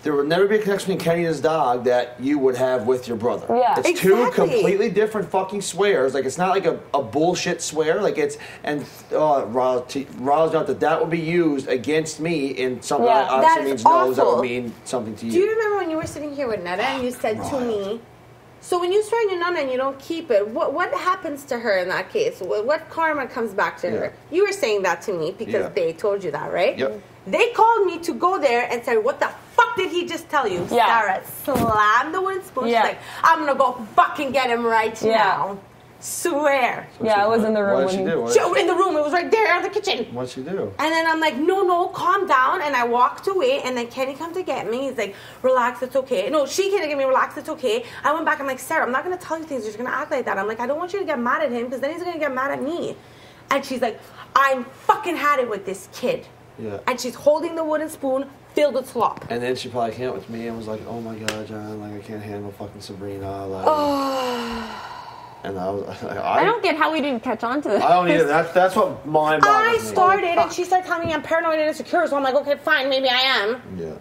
There would never be a connection between Kenny and his dog that you would have with your brother. Yeah. It's two completely different fucking swears. Like, it's not like a bullshit swear. Like, it's, and riles out that would be used against me in something that obviously means no, that would mean something to you. Do you remember when you were sitting here with Netta and you said to me, so when you swear on your nonna and you don't keep it, what happens to her in that case? What karma comes back to her? You were saying that to me because they told you that, right? Yep. They called me to go there and said, what the fuck did he just tell you? Sarah slammed the wooden spoon. She's like, I'm going to go fucking get him right now. Swear. So I was in the room. What did she do? In the room. It was right there in the kitchen. What'd she do? And then I'm like, no, calm down. And I walked away. And then Kenny come to get me. He's like, relax, it's okay. No, she came to get me, relax, it's okay. I went back. I'm like, Sarah, I'm not going to tell you things. You're just going to act like that. I'm like, I don't want you to get mad at him because then he's going to get mad at me. And she's like, I'm fucking had it with this kid. Yeah. And she's holding the wooden spoon filled with slop. And then she probably came up with me and was like, oh my God, John, like, I can't handle fucking Sabrina. Like, and I was like, I don't get how we didn't catch on to this. I don't either. That's what mind boggles me. I started and she started telling me I'm paranoid and insecure, so I'm like, okay, fine, maybe I am. Yeah.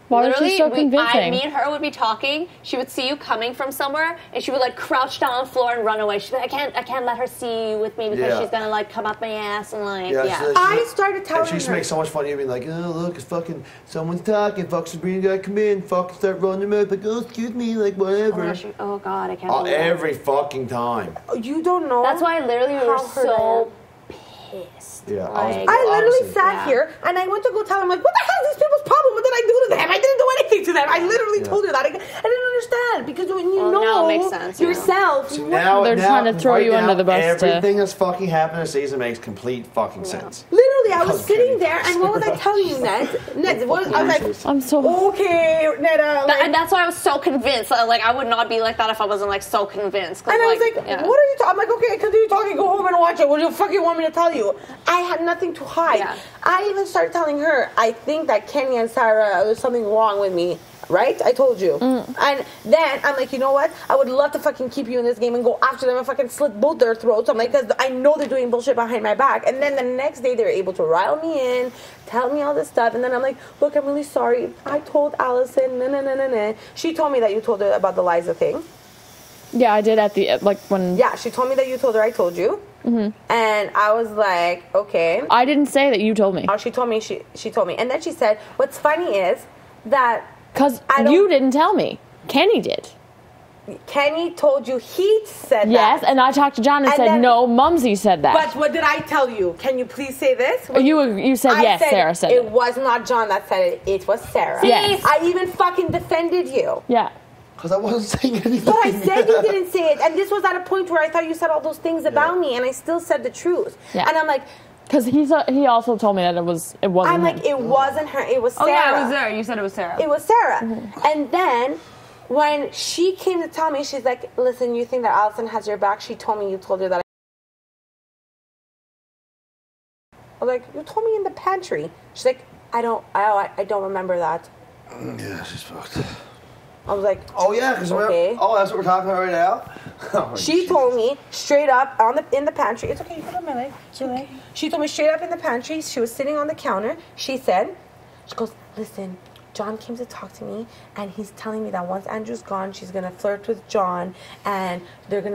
Why was she so convincing? Me and her would be talking. She would see you coming from somewhere, and she would like crouch down on the floor and run away. She'd be like, I can't let her see you with me because she's gonna like come up my ass and like I started telling her. And she used to make so much fun of you, being like, oh look, it's fucking someone's talking. Fuck Sabrina, gotta come in. Fuck, start running their mouth. Like, oh excuse me, like whatever. Oh God, I can't. Every fucking time. You don't know. That's why I literally was so pissed. Yeah, like, I literally sat here and I went to go tell him, like, what the hell is these people's problem? What did I do to them? I didn't do anything to them. I literally told her that. I didn't understand. that because when you know it makes sense, yourself. So now they're trying to throw you under the bus. Everything that's fucking happened this season makes complete fucking sense. Literally, I was sitting there, and what was I telling you, Ned? I was like, I'm so okay, Ned. And that's why I was so convinced. Like, I would not be like that if I wasn't like so convinced. And I was like, what are you talking? I'm like, okay, continue talking, go home and watch it. What do you fucking want me to tell you? I had nothing to hide. Yeah. I even started telling her, I think that Kenny and Sarah, there's something wrong with me. Right? I told you. And then I'm like, you know what? I would love to fucking keep you in this game and go after them and fucking slit both their throats. I'm like, because I know they're doing bullshit behind my back. And then the next day they're able to rile me in, tell me all this stuff. And then I'm like, look, I'm really sorry. I told Allison, no. She told me that you told her about the Liza thing. Yeah, I did at the, like, when... Yeah, she told me that you told her I told you. And I was like, okay. I didn't say that you told me. Oh, she told me. She told me. And then she said, what's funny is that... Because you didn't tell me. Kenny did. Kenny told you he said that. Yes, and I talked to John and said, no, Mumsy said that. But what did I tell you? Can you please say this? You said yes, Sarah said it. It was not John that said it. It was Sarah. Yes. I even fucking defended you. Yeah. Because I wasn't saying anything. But I said you didn't say it. And this was at a point where I thought you said all those things about me, and I still said the truth. Yeah. And I'm like... Because he also told me that it wasn't I'm like, him. it wasn't her. It was Sarah. Oh, yeah, it was there. You said it was Sarah. It was Sarah. And then... when she came to tell me, she's like, listen, you think that Allison has your back? She told me you told her that. I was like, you told me in the pantry. She's like, I don't remember that. Yeah, she's fucked. I was like, oh yeah, because okay. That's what we're talking about right now. Oh, she told me straight up in the pantry. It's okay, you put on my leg. Okay. She told me straight up in the pantry. She was sitting on the counter. She goes, listen, John came to talk to me, and he's telling me that once Andrew's gone, she's gonna flirt with John, and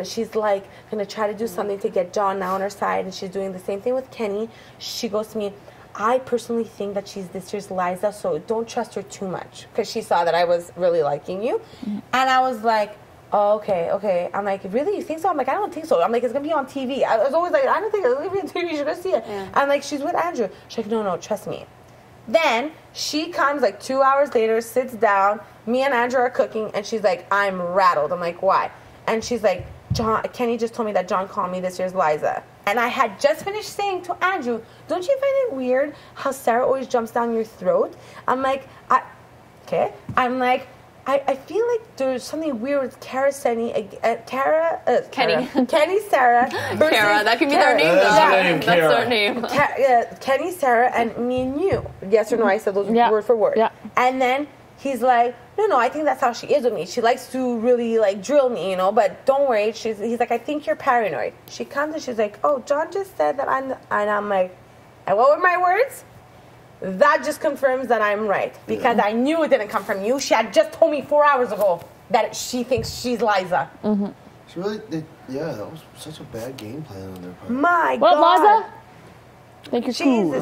she's like gonna try to do something to get John now on her side, and she's doing the same thing with Kenny. She goes to me, I personally think that she's this year's Liza, so don't trust her too much, because she saw that I was really liking you, and I was like, oh, okay. I'm like, really? You think so? I'm like, I don't think so. I'm like, it's gonna be on TV. I was always like, I don't think it's gonna be on TV. You're gonna see it. Yeah. I'm like, she's with Andrew. She's like, no, trust me. Then she comes like 2 hours later, sits down. Me and Andrew are cooking, and she's like, I'm rattled. I'm like, why? And she's like, Kenny just told me that John called me this year's Liza. And I had just finished saying to Andrew, don't you find it weird how Sarah always jumps down your throat? I'm like, I feel like there's something weird with Kenny, Sarah. Kara, that could be their name, though. That's their name. Kenny, Sarah, and me and you. Yes or no? I said those word for word. Yeah. And then he's like, no, I think that's how she is with me. She likes to really like drill me, but don't worry. He's like, I think you're paranoid. She comes and she's like, oh, John just said that and I'm like, and what were my words? That just confirms that I'm right, because I knew it didn't come from you. She had just told me 4 hours ago that she thinks she's Liza. Mm-hmm. She really, that was such a bad game plan on their part. My what, God. Liza? I think you're cool.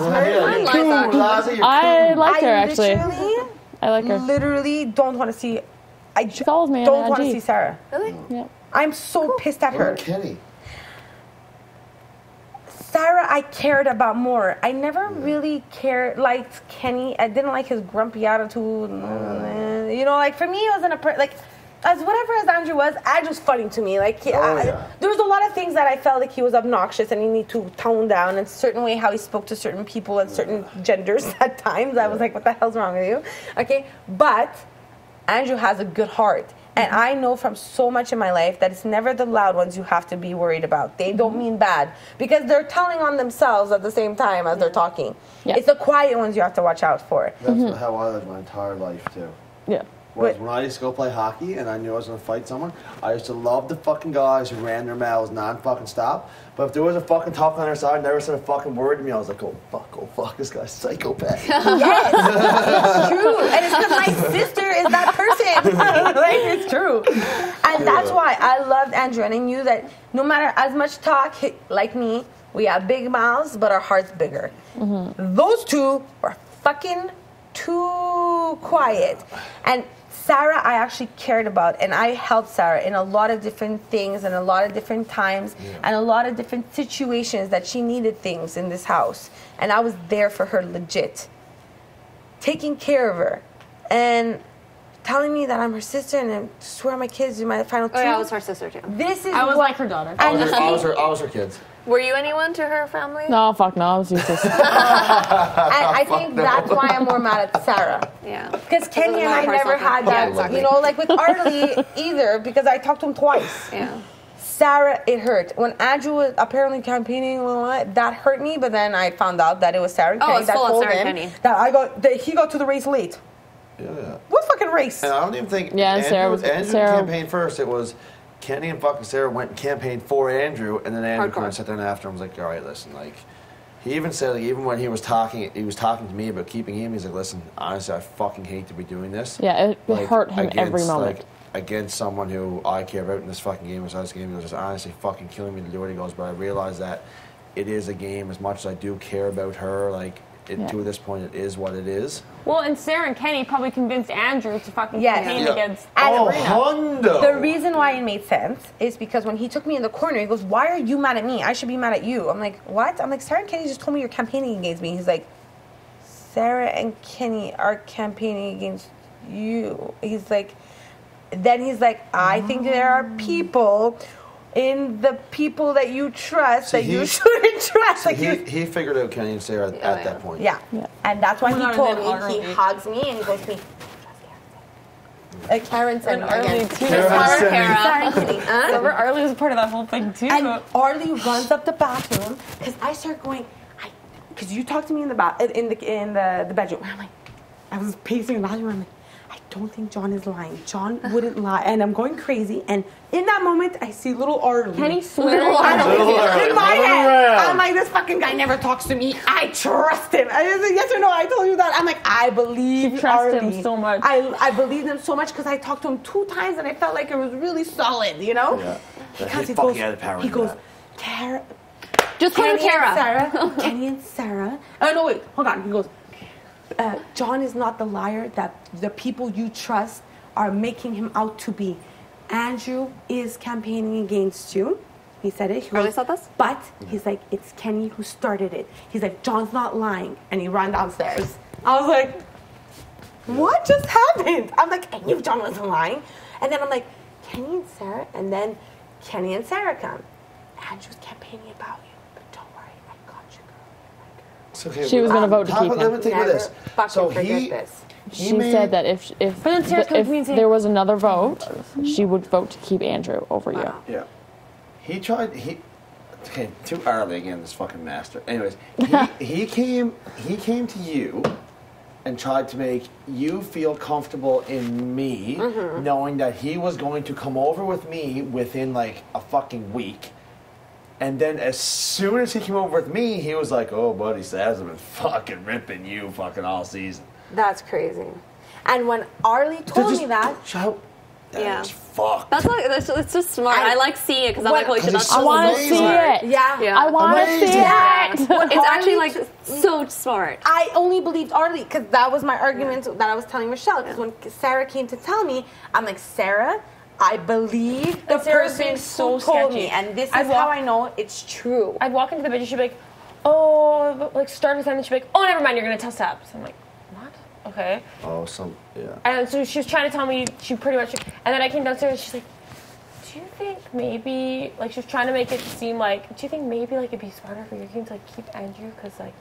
I like her, actually. I like her. Literally don't want to see... She follows me don't on want to IG. see Sarah. Really? Yeah. I'm so pissed at her. Kenny. Sarah, I cared about more. I never really liked Kenny. I didn't like his grumpy attitude. For me, it wasn't as whatever as Andrew was, Andrew's funny to me. There was a lot of things that I felt like he was obnoxious and he needed to tone down, and certain way how he spoke to certain people and certain genders at times. I was like, what the hell's wrong with you? Okay, but Andrew has a good heart. And I know from so much in my life that it's never the loud ones you have to be worried about. They don't mean bad, because they're telling on themselves at the same time as they're talking. Yeah. It's the quiet ones you have to watch out for. That's how I lived my entire life, too. Yeah. Whereas when I used to go play hockey and I knew I was going to fight someone, I used to love the fucking guys who ran their mouths non-fucking stop. But if there was a fucking talk on their side, never said a fucking word to me, I was like, oh fuck, this guy's a psychopath. Yes, it's true. And it's because my sister is that person. It's true. And that's why I loved Andrew. And I knew that no matter as much talk, like me, we have big mouths, but our heart's bigger. Mm-hmm. Those two were fucking too quiet. And Sarah, I actually cared about, and I helped Sarah in a lot of different things and a lot of different times and a lot of different situations that she needed things in this house. And I was there for her legit, taking care of her. And telling me that I'm her sister and I swear my kids are my final two. Oh, yeah, I was her sister too. This is I was like her daughter. I was her kids. Were you anyone to her family? No, fuck no, I was useless. And I think that's why I'm more mad at Sarah. Yeah. Because Kenny and I never had that, exactly. like with Arlie either, because I talked to him twice. Yeah. Sarah, it hurt. When Andrew was apparently campaigning, that hurt me, but then I found out that it was Sarah and Kenny that told him that he got to the race late. Yeah. What fucking race? And I don't even think Andrew campaigned first. It was Kenny and fucking Sarah went and campaigned for Andrew, and then Andrew kind of sat down after and was like, all right, listen, like, he even said, like, even when he was talking to me about keeping him, he's like, listen, honestly, I fucking hate to be doing this. Yeah, it hurt him every moment. Like, against someone who I care about in this fucking game, besides this game, he goes, it's honestly fucking killing me to do it. He goes, but I realize that it is a game. As much as I do care about her, like, to this point, it is what it is. Well, and Sarah and Kenny probably convinced Andrew to fucking campaign against Hondo. The reason why it made sense is because when he took me in the corner, he goes, why are you mad at me? I should be mad at you. I'm like, what? I'm like, Sarah and Kenny just told me you're campaigning against me. He's like, Sarah and Kenny are campaigning against you. He's like, I think there are people in the people that you trust that you shouldn't trust. Like he figured out Kenny and Sarah at that point. Yeah. And that's why he told me. He hugs me and he goes to me, Karen said Arlie too. Remember Arlie was part of that whole thing too. And Arlie runs up the bathroom because I start going, because you talked to me in the bedroom. I'm like, I was pacing in the bathroom. I'm like, I don't think John is lying. John wouldn't lie. And I'm going crazy. And in that moment, I see little Arlie. Kenny swears. In my head, I'm like, this fucking guy never talks to me. I trust him. I was like, yes or no? I told you that. I'm like, I believe trust Arlie. him so much. I believe him so much because I talked to him 2 times and I felt like it was really solid, you know? Yeah. He goes, Kara. Just call him Kara. Kenny and Sarah. Oh, no, wait. Hold on. He goes, John is not the liar that the people you trust are making him out to be. Andrew is campaigning against you. He said it. He really said this? But he's like, it's Kenny who started it. He's like, John's not lying. And he ran downstairs. I was like, what just happened? I'm like, I knew John wasn't lying. And then I'm like, Kenny and Sarah. And then Kenny and Sarah come. Andrew's campaigning about you. Okay, she was going to vote to keep him. Let me take this. So she said that if there was another vote, she would vote to keep Andrew over you. Yeah. Okay, to Arlie again, this fucking master. Anyways, he came to you and tried to make you feel comfortable in me, knowing that he was going to come over with me within like a fucking week. And then as soon as he came over with me, he was like, oh, buddy, Saz has been fucking ripping you fucking all season. That's crazy. And when Arlie told me that... That is fucked. That's like, it's just smart. I like seeing it because I'm like, holy shit, that's I want to see it. Yeah. I want to see it. It's actually like so smart. I only believed Arlie because that was my argument that I was telling Michelle. Because when Sarah came to tell me, I'm like, Sarah... I believe the person who told me, and this is how I know it's true. I'd walk into the bedroom, she'd be like, oh, like start with something, she'd be like, oh, never mind, you're going to tell Sabs. I'm like, what? Okay. Oh, yeah. And so she was trying to tell me, she pretty much, and then I came downstairs, and she's like, do you think maybe, like she was trying to make it seem like, do you think maybe like it'd be smarter for your team to like keep Andrew, because like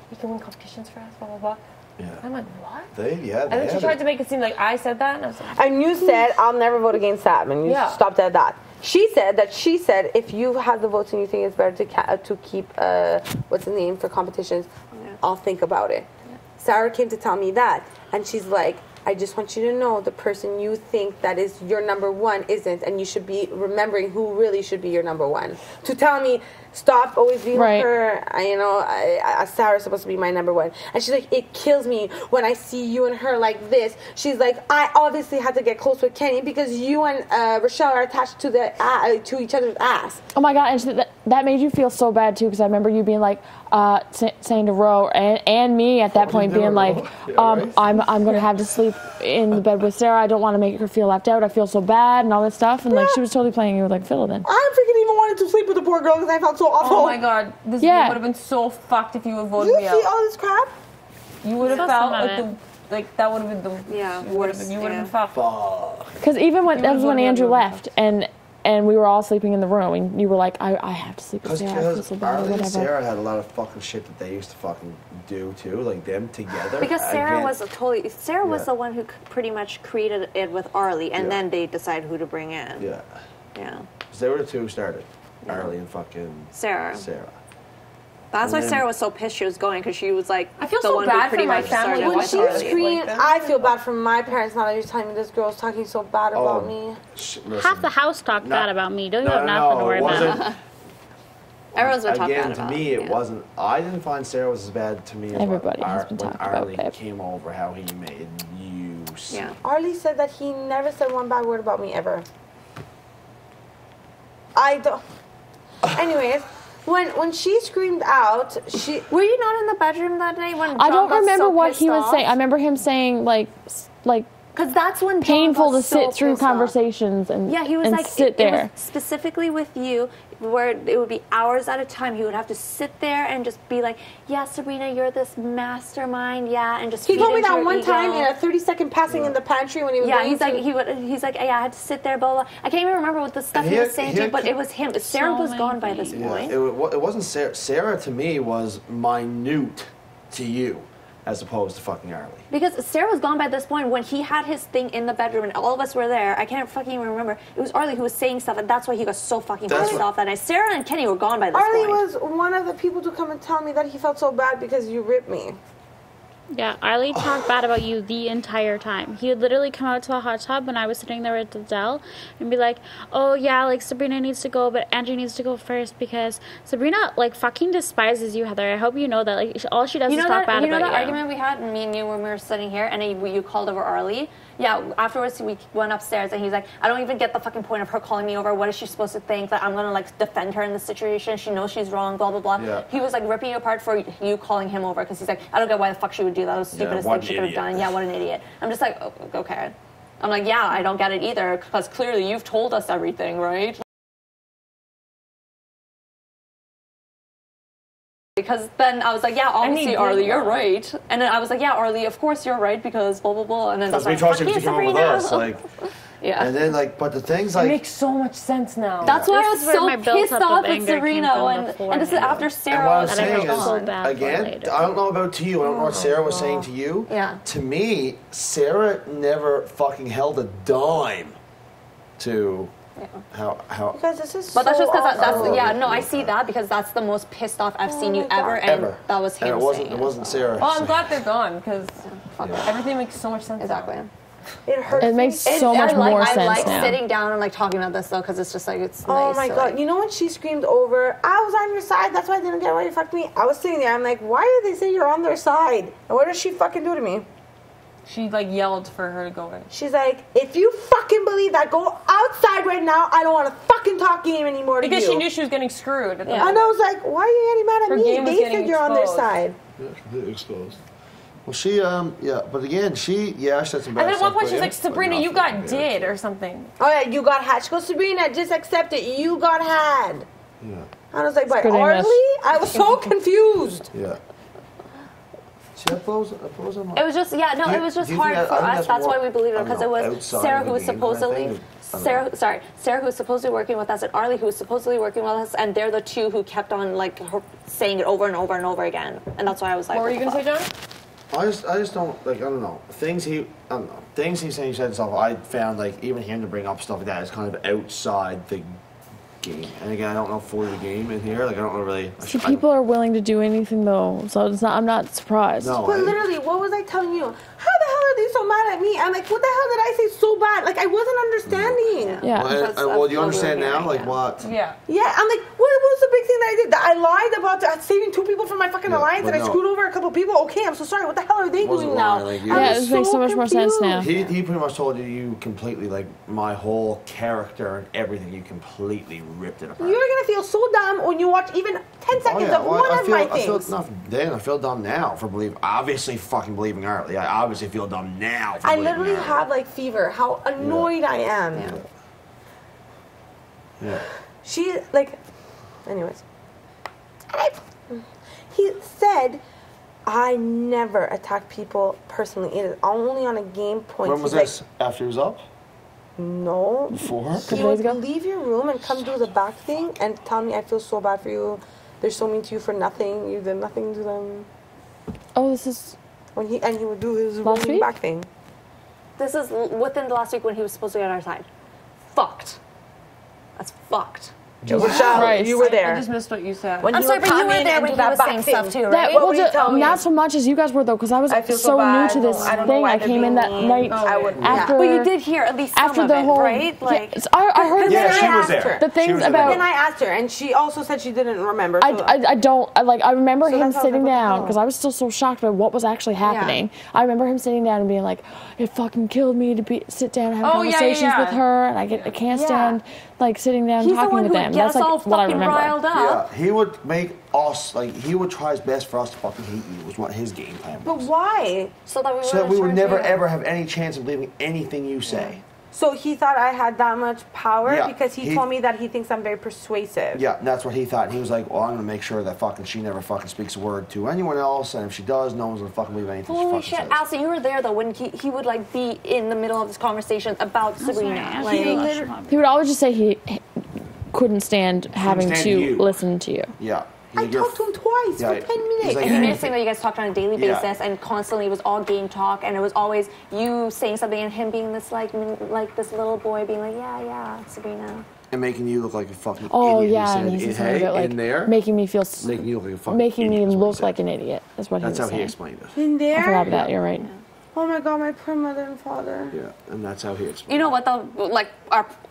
he can win competitions for us, blah, blah, blah. Yeah. I'm like, what? And then she tried to make it seem like I said that, and I was like... And you said, I'll never vote against Sam, and you stopped at that. She said, if you have the votes and you think it's better to keep, what's his name, for competitions, I'll think about it. Yeah. Sarah came to tell me that, and she's like, I just want you to know the person you think that is your number one isn't, and you should be remembering who really should be your number one. To tell me... Stop always being with her. Sarah's supposed to be my number one. And she's like, it kills me when I see you and her like this. She's like, I obviously had to get close with Kenny because you and Rochelle are attached to to each other's ass. Oh my God, and that made you feel so bad too, because I remember you being like, saying to Ro and me at that point being like, I'm going to have to sleep in the bed with Sarah. I don't want to make her feel left out. I feel so bad and all this stuff. And like she was totally playing you with like fiddle then. I freaking even wanted to sleep with the poor girl because I felt so awful. Oh my God, this game would have been so fucked if you would voted me out. You see all this crap? You would have felt like like that would have been the you would have been fucked. Because even when that was when Andrew left and we were all sleeping in the room and you were like, I have to sleep with Sarah. I feel so bad, Arlie and whatever. Sarah had a lot of fucking shit that they used to fucking do too, like them together. Because Sarah was the one who pretty much created it with Arlie, and then they decided who to bring in. Yeah. Yeah. Because they were the two who started. Arlie and fucking Sarah. That's And why then- Sarah was so pissed she was going, because she was like, I feel the so one bad who pretty for my much family started When with she Arlie. screamed, I feel bad for my parents now that you're telling me this girl's talking so bad about me. Half the house talked bad about me. Don't you have nothing to worry about? Everyone's been talking Again, bad to about me, it wasn't. I didn't find Sarah was as bad to me as Everybody has been when talking about Arlie Pip. came over, how he made use. Yeah. Arlie said that he never said one bad word about me ever. I don't. Anyways, when she screamed out, were you not in the bedroom that day when John I don't got remember so what he was pissed saying. off? I remember him saying like Because that's when John painful got to so sit through pissed off. conversations and he was and like sit there. It was specifically with you, where it would be hours at a time. He would have to sit there and just be like, "Yeah, Sabrina, you're this mastermind, yeah," and just. He feed told me into that your one ego. time in a 30-second passing in the pantry when he was Yeah, going he's like, I had to sit there, blah blah. I can't even remember what the stuff he was saying to you, but it was him. Sarah was gone by this point. It wasn't Sarah. Sarah to me was minute to you, as opposed to fucking Arlie. Because Sarah was gone by this point when he had his thing in the bedroom and all of us were there. I can't fucking remember. It was Arlie who was saying stuff, and that's why he got so fucking pissed off that night. Sarah and Kenny were gone by this Arlie point. was one of the people to come and tell me that he felt so bad because you ripped me. Yeah, Arlie talked bad about you the entire time. He would literally come out to the hot tub when I was sitting there with Dell and be like, "Oh yeah, like Sabrina needs to go, but Angie needs to go first because Sabrina like fucking despises you, Heather. I hope you know that. Like all she does is talk bad about you." You know that argument we had, me and you, when we were sitting here, and you called over Arlie? Yeah, afterwards we went upstairs and he's like, "I don't even get the fucking point of her calling me over. What is she supposed to think? That I'm gonna like defend her in this situation? She knows she's wrong, blah blah blah." Yeah. He was like ripping you apart for you calling him over because he's like, "I don't get why the fuck she would do that. It was the stupidest thing she could have done. Yeah, what an idiot." I'm just like, oh, okay. I'm like, yeah, I don't get it either because clearly you've told us everything, right? Because then I was like, yeah, obviously, Arlie, you're right. And then I was like, yeah, Arlie, of course you're right because blah, blah, blah. And then Because that's we like, trusted you to come over with us, like. Yeah. And then like, but the things It like. makes so much sense now. That's why I was This is where my so pissed built-up off of with anger came Serena, from and this is after And Sarah what I'm was saying felt so is, bad for again, later. I don't know about to you. I don't know what Sarah was saying to you. Yeah. To me, Sarah never fucking held a dime to how. Because this is But that's so just because that's awful. I see that because that's the most pissed off I've seen you my ever, God. and that was him. And saying it wasn't Sarah. Well, I'm glad they're gone because everything makes so much sense. Exactly. It hurts. It makes me. so much more I sense like now. sitting down and like talking about this though because it's just like it's. Oh nice my to, god! like- You know when she screamed over, "I was on your side. That's why I didn't get why you fucked me." I was sitting there. I'm like, why did they say you're on their side? And what does she fucking do to me? She like yelled for her to go in. She's like, if you fucking believe that, go outside right now. I don't want to fucking talk game anymore to Because you. she knew she was getting screwed. And I was like, why are you getting mad Her at game me? was They getting said you're on their exposed. side. Yeah, completely exposed. Well, she but again, she said some bad and then at stuff, one point but she's yeah, like, but Sabrina, you nothing, got yeah. did or something. Oh yeah, you got had. She goes, Sabrina, just accept it. You got had. Yeah. I was like, by good Arlie? English. I was so confused. Yeah. See, that blows on It was just it was just do you hard think for that- I think us. that's That's more- why we believe it I don't because it know, was outside Sarah of who the was game kind of supposedly thing? I don't Sarah who was supposedly working with us and Arlie who was supposedly working with us, and they're the two who kept on like saying it over and over and over again, and that's why I was like, What were you gonna say, John? I just don't like. I don't know things he he's saying. He said stuff. I found like even him to bring up stuff like that is kind of outside the game. And again, I don't know fully the game in here. Like I don't know really. See, people are willing to do anything though, so it's not. I'm not surprised. No, But literally, what was I telling you? How the hell are they so mad at me? I'm like, what the hell did I say so bad? Like, I wasn't understanding. Yeah. Well, do you understand now? Like what? Yeah. Yeah, I'm like, what was the big thing that I did? That I lied about saving 2 people from my fucking alliance and I screwed over a couple people? Okay, I'm so sorry. What the hell are they doing now? lying, like, I'm Yeah, this makes so much more sense now. He pretty much told you completely like my whole character and everything. You completely ripped it apart. You're gonna feel so dumb when you watch even 10 seconds of one of my things. I feel dumb now for obviously fucking believing Arlie. I obviously feel dumb now for I believing literally Arlie. have like fever. How annoyed I am. Yeah. She like, anyways. He said I never attack people personally. It is only on a game point. When was this? After he was up? No. Before? He would leave your room and come do the back thing and tell me I feel so bad for you. They're so mean to you for nothing. You did nothing to them. Oh, this is... When he would do his last week? back thing. This is within the last week when he was supposed to get on our side. Fucked. That's fucked. Right. You were there. I just missed what you said. I'm sorry, but you were there when he was saying stuff too, right? Not so much as you guys were though, because I was so new to this thing. I came in that night after. But you did hear at least some of it, right? Like I heard. Yeah, she was there. The things about. Then I asked her, and she also said she didn't remember. So I remember him sitting down because I was still so shocked by what was actually happening. Yeah. I remember him sitting down and being like, "It fucking killed me to sit down and have conversations with her, and I can't stand like sitting down and talking with them." That's like what I remember. Yeah, he would make us he would try his best for us to fucking hate you. Was what his game plan was. But why? So that we would never ever have any chance of believing anything you say. So he thought I had that much power because he told me that he thinks I'm very persuasive. Yeah, that's what he thought. He was like, well, I'm going to make sure that fucking she never fucking speaks a word to anyone else, and if she does, no one's going to fucking believe anything she fucking says. Holy shit, Alison, you were there though when he would like be in the middle of this conversation about Sabrina. He would always just say he couldn't stand having to listen to you. Yeah. I talked to him twice for 10 minutes. And he made it seem that you guys talked on a daily basis, and constantly it was all game talk, and it was always you saying something and him being this like this little boy being like, yeah, Sabrina. And making you look like a fucking idiot. Oh yeah, and he's in there, making me feel, making you look like a fucking making idiot, me look like an idiot. Is what that's he was how saying. he explained it. In there? I forgot about that. You're right. Yeah. Oh my god, my poor mother and father. Yeah, and that's how he explained it. You know what though? Like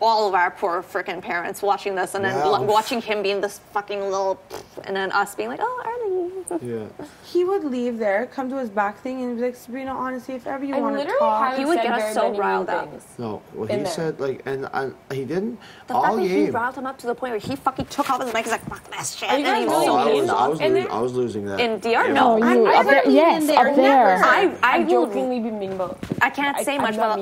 all of our poor freaking parents watching this, and then watching him being this fucking little, and then us being like, oh, Arlie. Yeah. He would leave there, come to his back thing, and be like, Sabrina, honestly, if ever you want to talk, he would get us so riled up. No, what he said, and he didn't. The fact that he riled him up to the point where he fucking took off his mic, he's like, fuck this shit. And he I was losing that. In DR, no. Up there. I jokingly be mean about. I can't say much, but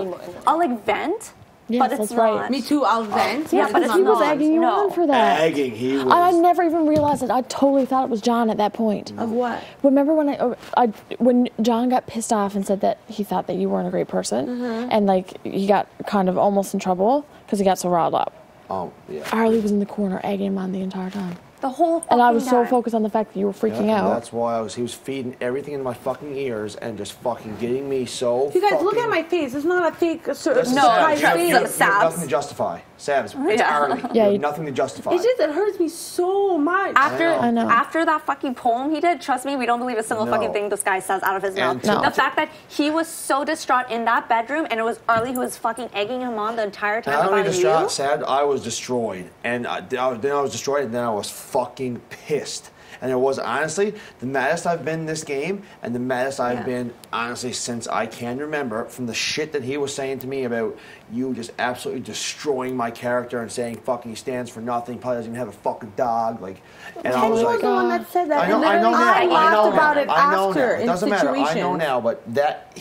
I'll like vent. Yes, but it's that's right. not. Me too, I'll vent. Yeah, but he was egging you on for that. Egging, he was. I never even realized it. I totally thought it was John at that point. Of what? Remember when John got pissed off and said that he thought that you weren't a great person, and like he got kind of almost in trouble because he got so riled up. Oh yeah. Arlie was in the corner egging him on the entire time. The whole fucking and I was so time. focused on the fact that you were freaking out. That's why he was feeding everything into my fucking ears and just fucking getting me so. You guys, look at my face. It's not a fake. You have nothing to justify. Sabs, it's Arlie. Yeah, you have nothing to justify. It just hurts me so much. After that fucking poem he did, trust me, we don't believe a single fucking thing this guy says out of his mouth. The fact that he was so distraught in that bedroom, and it was Arlie who was fucking egging him on the entire time. Not only distraught, sad, I was destroyed, and then I was destroyed, and then I was fucking pissed. And it was honestly the maddest I've been in this game, and the maddest I've been honestly since I can remember, from the shit that he was saying to me about you just absolutely destroying my character and saying fucking he stands for nothing, probably doesn't even have a fucking dog, like. And I was like, the one that said that. I know now. I laughed about it after. It doesn't matter. I know now, but that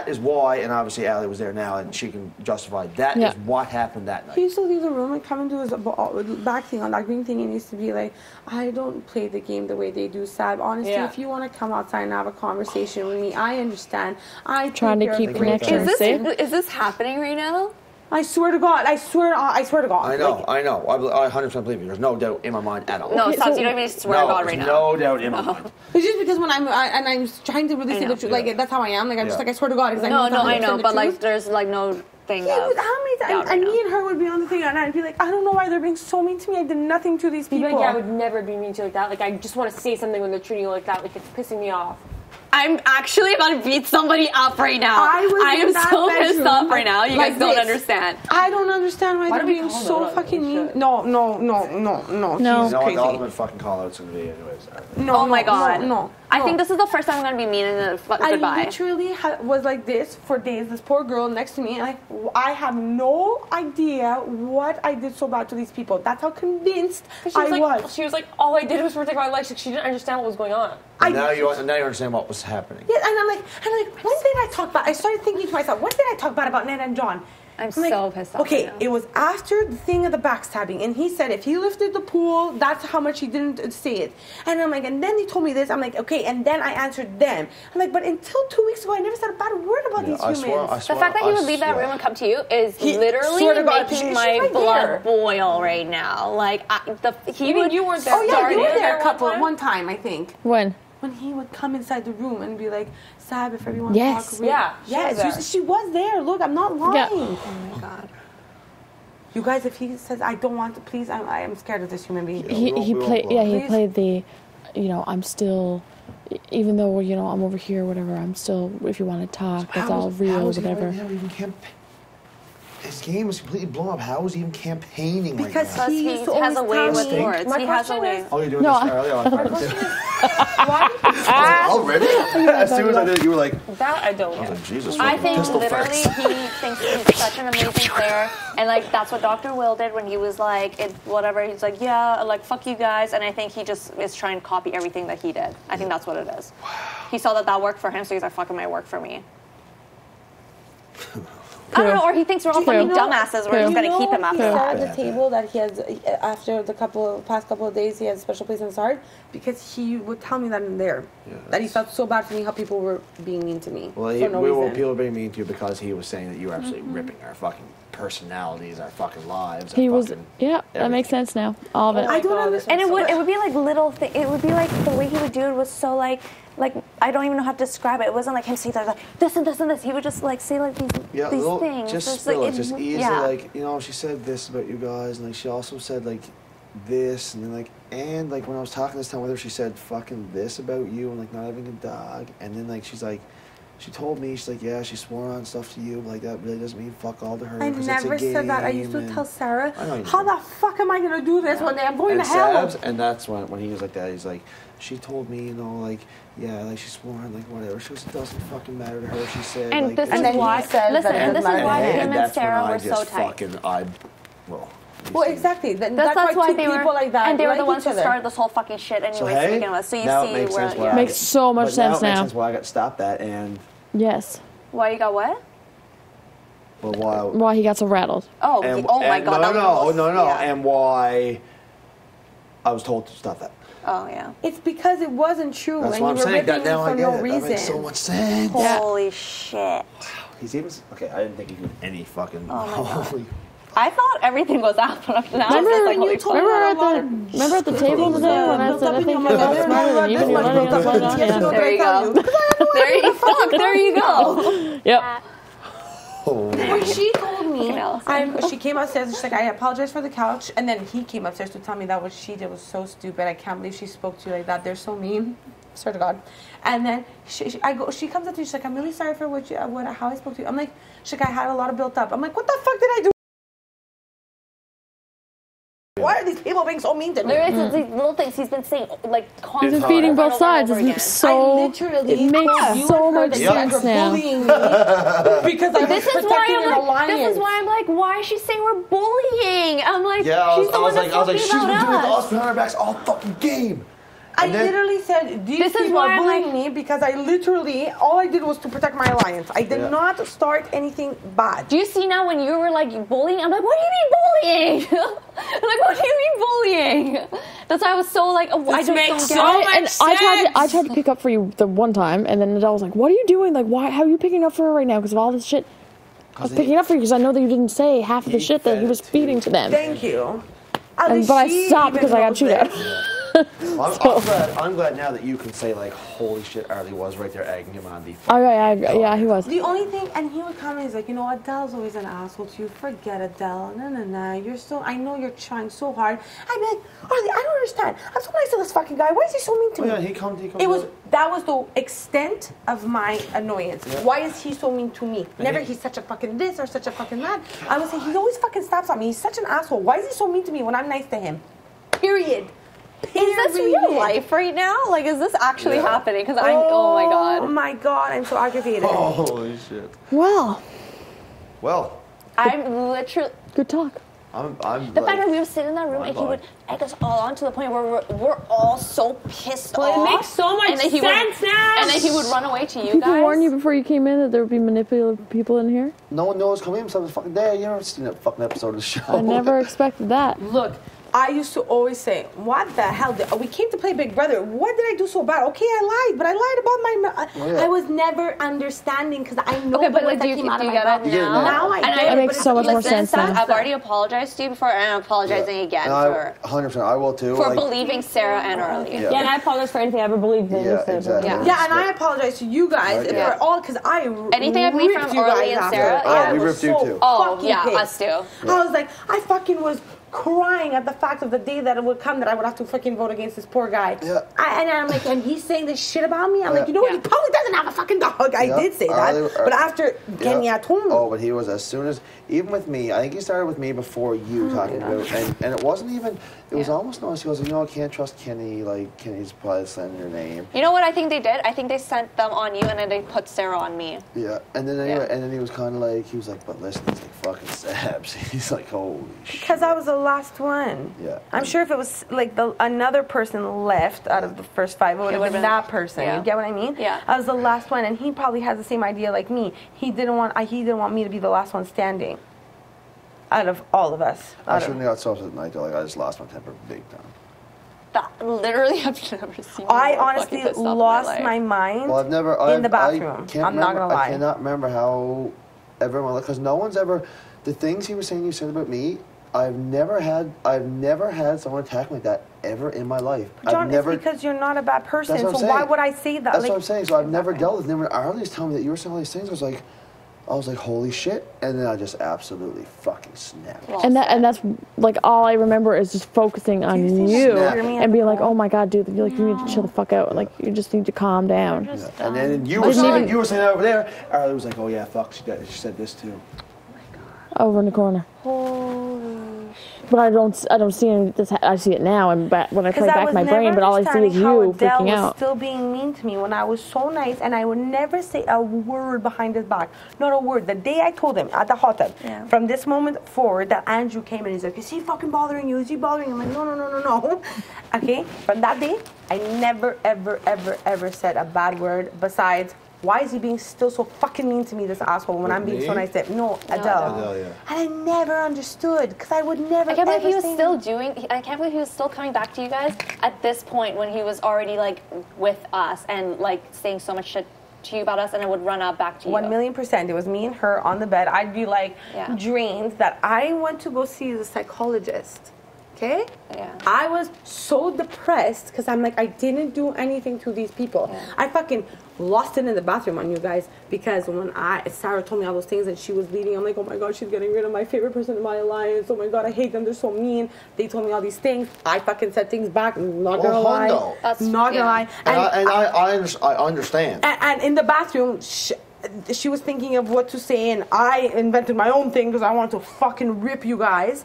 is why, and obviously Allie was there now, and she can justify that is what happened that night. He used to leave the room and come into his back thing on that green thing, and he used to be like, I don't play the game the way they do, Sab. Honestly, if you want to come outside and have a conversation with me, I understand. Trying to keep connection. Is this happening right now? I swear to God. I swear to God. I know. I 100% believe you. There's no doubt in my mind at all. No, you don't even swear to God right now. No doubt in my mind. It's just because when I'm trying to really say the truth, like that's how I am. Like I'm just like I swear to God. I know, but like there's like no thing. Yeah, but how many times? And me and her would be on the thing, and I'd be like, I don't know why they're being so mean to me. I did nothing to these people. I would never be mean to you like that. Like I just want to say something when they're treating you like that. Like it's pissing me off. I'm actually about to beat somebody up right now. I am so pissed off right now. You guys don't understand. I don't understand why they're being so fucking mean. No. You know what the ultimate fucking call out's gonna be anyways. Oh my God. No. I think this is the first time I'm gonna be mean in a goodbye. I literally was like this for days. This poor girl next to me, and I have no idea what I did so bad to these people. That's how convinced I was. She was like, all I did was protect my life. She didn't understand what was going on. Now you understand what was happening. Yeah, and I'm like, when did I talk bad? I started thinking to myself, when did I talk bad about Ned and John? I'm so pissed off. Okay, right now. it was after the thing of the backstabbing, and he said if he lifted the pool, that's how much he didn't say it. And I'm like, and then he told me this. I'm like, okay, and then I answered them. I'm like, but until 2 weeks ago, I never said a bad word about these humans. The fact that he would leave that room and come to you is literally making my blood boil right now. Like, you were there. Oh yeah, you were there one time, I think. When he would come inside the room and be like, Sab, if everyone yes. talk. Yes, she was there. Look, I'm not lying. Yeah. Oh my God. You guys, if he says, I don't want to, please, I am scared of this human being. He played the, I'm still, even though, I'm over here, whatever, I'm still, if you want to talk, that's all real, whatever. His game was completely blown up. How is he even campaigning because right now? He has a way with words. He has a way. Oh, you're doing this early? Already? As soon as I did it, you were like... That I don't know. Like, Jesus, I think literally he thinks he's such an amazing player. And, that's what Dr. Will did when he was like, whatever. He's like, yeah, fuck you guys. And I think he just is trying to copy everything that he did. I think that's what it is. Wow. He saw that worked for him, so he's like, fuck, it might work for me. I don't know, or he thinks we're all fucking dumbasses. We're just gonna keep him after that. At the table that he has after the past couple of days, he had a special place in his heart because he would tell me that in there that he felt so bad for me how people were being mean to me. Well, people were being mean to you because he was saying that you were absolutely ripping our fucking personalities, our fucking lives. That makes sense now. All of it. I don't understand. And it would be like little things. It would be like the way he would do it was so like I don't even know how to describe it. It wasn't like him saying like this and this and this. He would just say like these things. Just spill it. Just easily she said this about you guys, and she also said this, and then and when I was talking this time with her, she said fucking this about you and not having a dog, and then she's like. She told me, she's like, yeah, she swore on stuff to you, that really doesn't mean fuck all to her. I never said that. I used to tell Sarah, how the fuck am I going to do this one day? I'm going to hell. And that's when he was like that, he's like, she told me, she swore on, whatever. She goes, it doesn't fucking matter to her, she said. And this is why, this is why him and Sarah were so tight. Well, exactly. That's why they were like that. And they were the ones who started this whole fucking shit anyway. So you see where makes so much sense now. Makes sense why I got to stop that and. Yes. Why you got what? Well, why he got so rattled. Oh my God. No. And why I was told to stop that. Oh, yeah. It's because it wasn't true. That's what I'm saying. That now I get it. That makes so much sense. Holy shit. Wow. He's even... Okay, I didn't think he could any fucking... Holy... I thought everything was out, but now remember at the table today when I said I think you're less smarter than you and you're letting us let on? There you go. There you go. Yep. When she told me, she came upstairs and she's like, I apologize for the couch. And then he came upstairs to tell me that what she did was so stupid. I can't believe she spoke to you like that. They're so mean. Swear to God. And then she comes up to me, she's like, I'm really sorry for how I spoke to you. I'm like, she's like, I had a lot of built up. I'm like, what the fuck did I do? Why are these people being so mean to me? There is these little things he's been saying, constantly. He's been feeding both sides. It makes so much sense now. Because this is why I'm like, why is she saying we're bullying? I'm like, yeah, she's the one that's talking she's been doing it to us us. behind our backs all fucking game. I literally said, these people are bullying me because all I did was to protect my alliance. I did not start anything bad. Do you see now when you were bullying? I'm like, what do you mean bullying? What do you mean bullying? That's why I was so I just don't get it. And I tried to pick up for you the one time, and then Adele was like, what are you doing? Why? How are you picking up for her right now? Because of all this shit. I was picking up for you because I know that you didn't say half of the shit that he was feeding to them. Thank you. But I stopped because I got chewed out. I'm glad now that you can say holy shit, Arlie was right there egging him on the. Yeah, he was. The only thing, and he would come and he's like, Adele's always an asshole to you. Forget Adele. No. You're I know you're trying so hard. I'd be like, Arlie, I don't understand. I'm so nice to this fucking guy. Why is he so mean to me? Yeah, he comes. That was the extent of my annoyance. Yeah. Why is he so mean to me? Never he's such a fucking this or such a fucking that. I would say he always fucking stops on me. He's such an asshole. Why is he so mean to me when I'm nice to him? Period. Is this real life right now? Is this actually happening? Because oh my God. Oh my God, I'm so aggravated. Holy shit. Well. I'm literally... Good talk. The fact that we would sit in that room and he would egg us all on to the point where we're all so pissed off. It makes so much sense now. And then he would run away to you guys. People warn you before you came in that there would be manipulative people in here? No one knows coming in some fucking day. You never seen that fucking episode of the show. I never expected that. Look, I used to always say, what the hell? We came to play Big Brother. What did I do so bad? Okay, I lied, but I lied about my... I was never understanding because I know but like, do you get it now? Now I get it. It makes so much more sense now. I've already apologized to you before, and I'm apologizing again for... 100%, I will too. For believing Sarah and Arlie. Yeah, and I apologize for anything I ever believed in. Exactly. Yeah, and I apologize to you guys for all, because I anything I believe from Arlie and Sarah, we ripped you too. Oh, yeah, us too. I was like, I fucking was crying at the fact of the day that it would come that I would have to fucking vote against this poor guy. Yeah. And I'm like, and he's saying this shit about me. I'm like, you know what? He probably doesn't have a fucking dog. I did say that. But after Kenya told me. Oh, but he was as soon as, even with me, I think he started with me before you talking about, and it wasn't even, it was almost nice. He goes, you know, I can't trust Kenny, like, Kenny's probably sending your name. You know what I think they did? I think they sent them on you and then they put Sarah on me. Yeah, and then anyway, and then he was kind of like, he was like, but listen, he's like, fucking Sabs. He's like, holy shit. Because I was the last one. Yeah. I'm sure if it was like another person left out of the first 5, it would have been that person. Yeah. You get what I mean? Yeah. I was the last one, and he probably has the same idea like me. He didn't want me to be the last one standing. Out of all of us. I shouldn't have got so upset at night though. Like, I just lost my temper big time. That literally I've never seen. I honestly lost my mind in the bathroom. I'm not gonna lie. I cannot remember how everyone, because no one's ever, the things he was saying you said about me, I've never had someone attack me like that ever in my life. John, it's because you're not a bad person, so why would I say that? That's what I'm saying. So I've never dealt with it. And then when Arlie's telling me that you were saying all these things, I was like, holy shit. And then I just absolutely fucking snapped. And that's like all I remember is just focusing on you and being like, oh my God, dude, you need to chill the fuck out. Like, you just need to calm down. Yeah. And then you were saying that over there. Arlie was like, oh yeah, fuck, she said this too. Over in the corner. Holy shit. But I don't see any. I see it now, and when I play back my brain, but all I see is you freaking out. Was still being mean to me when I was so nice, and I would never say a word behind his back, not a word. The day I told him at the hot tub, from this moment forward, that Andrew came and he's like, "Is he fucking bothering you? Is he bothering you?" I'm like, no. Okay, from that day, I never, ever said a bad word besides. Why is he being still so fucking mean to me, this asshole, when I'm being so nice to him? No, Adele. Yeah. And I never understood, because I would never, I can't believe he was still I can't believe he was still coming back to you guys at this point when he was already, like, with us and, like, saying so much shit to you about us, and it would run up back to you. 1,000,000%. It was me and her on the bed. I'd be, like, drained that I went to go see the psychologist. Okay? Yeah. I was so depressed because I'm like, I didn't do anything to these people. Yeah. I fucking lost it in the bathroom on you guys because when Sarah told me all those things and she was leaving, I'm like, oh my God, she's getting rid of my favorite person in my alliance. Oh my God, I hate them. They're so mean. They told me all these things. I fucking said things back. Not gonna lie. Not gonna lie. And I understand. And in the bathroom, she was thinking of what to say, and I invented my own thing because I wanted to fucking rip you guys.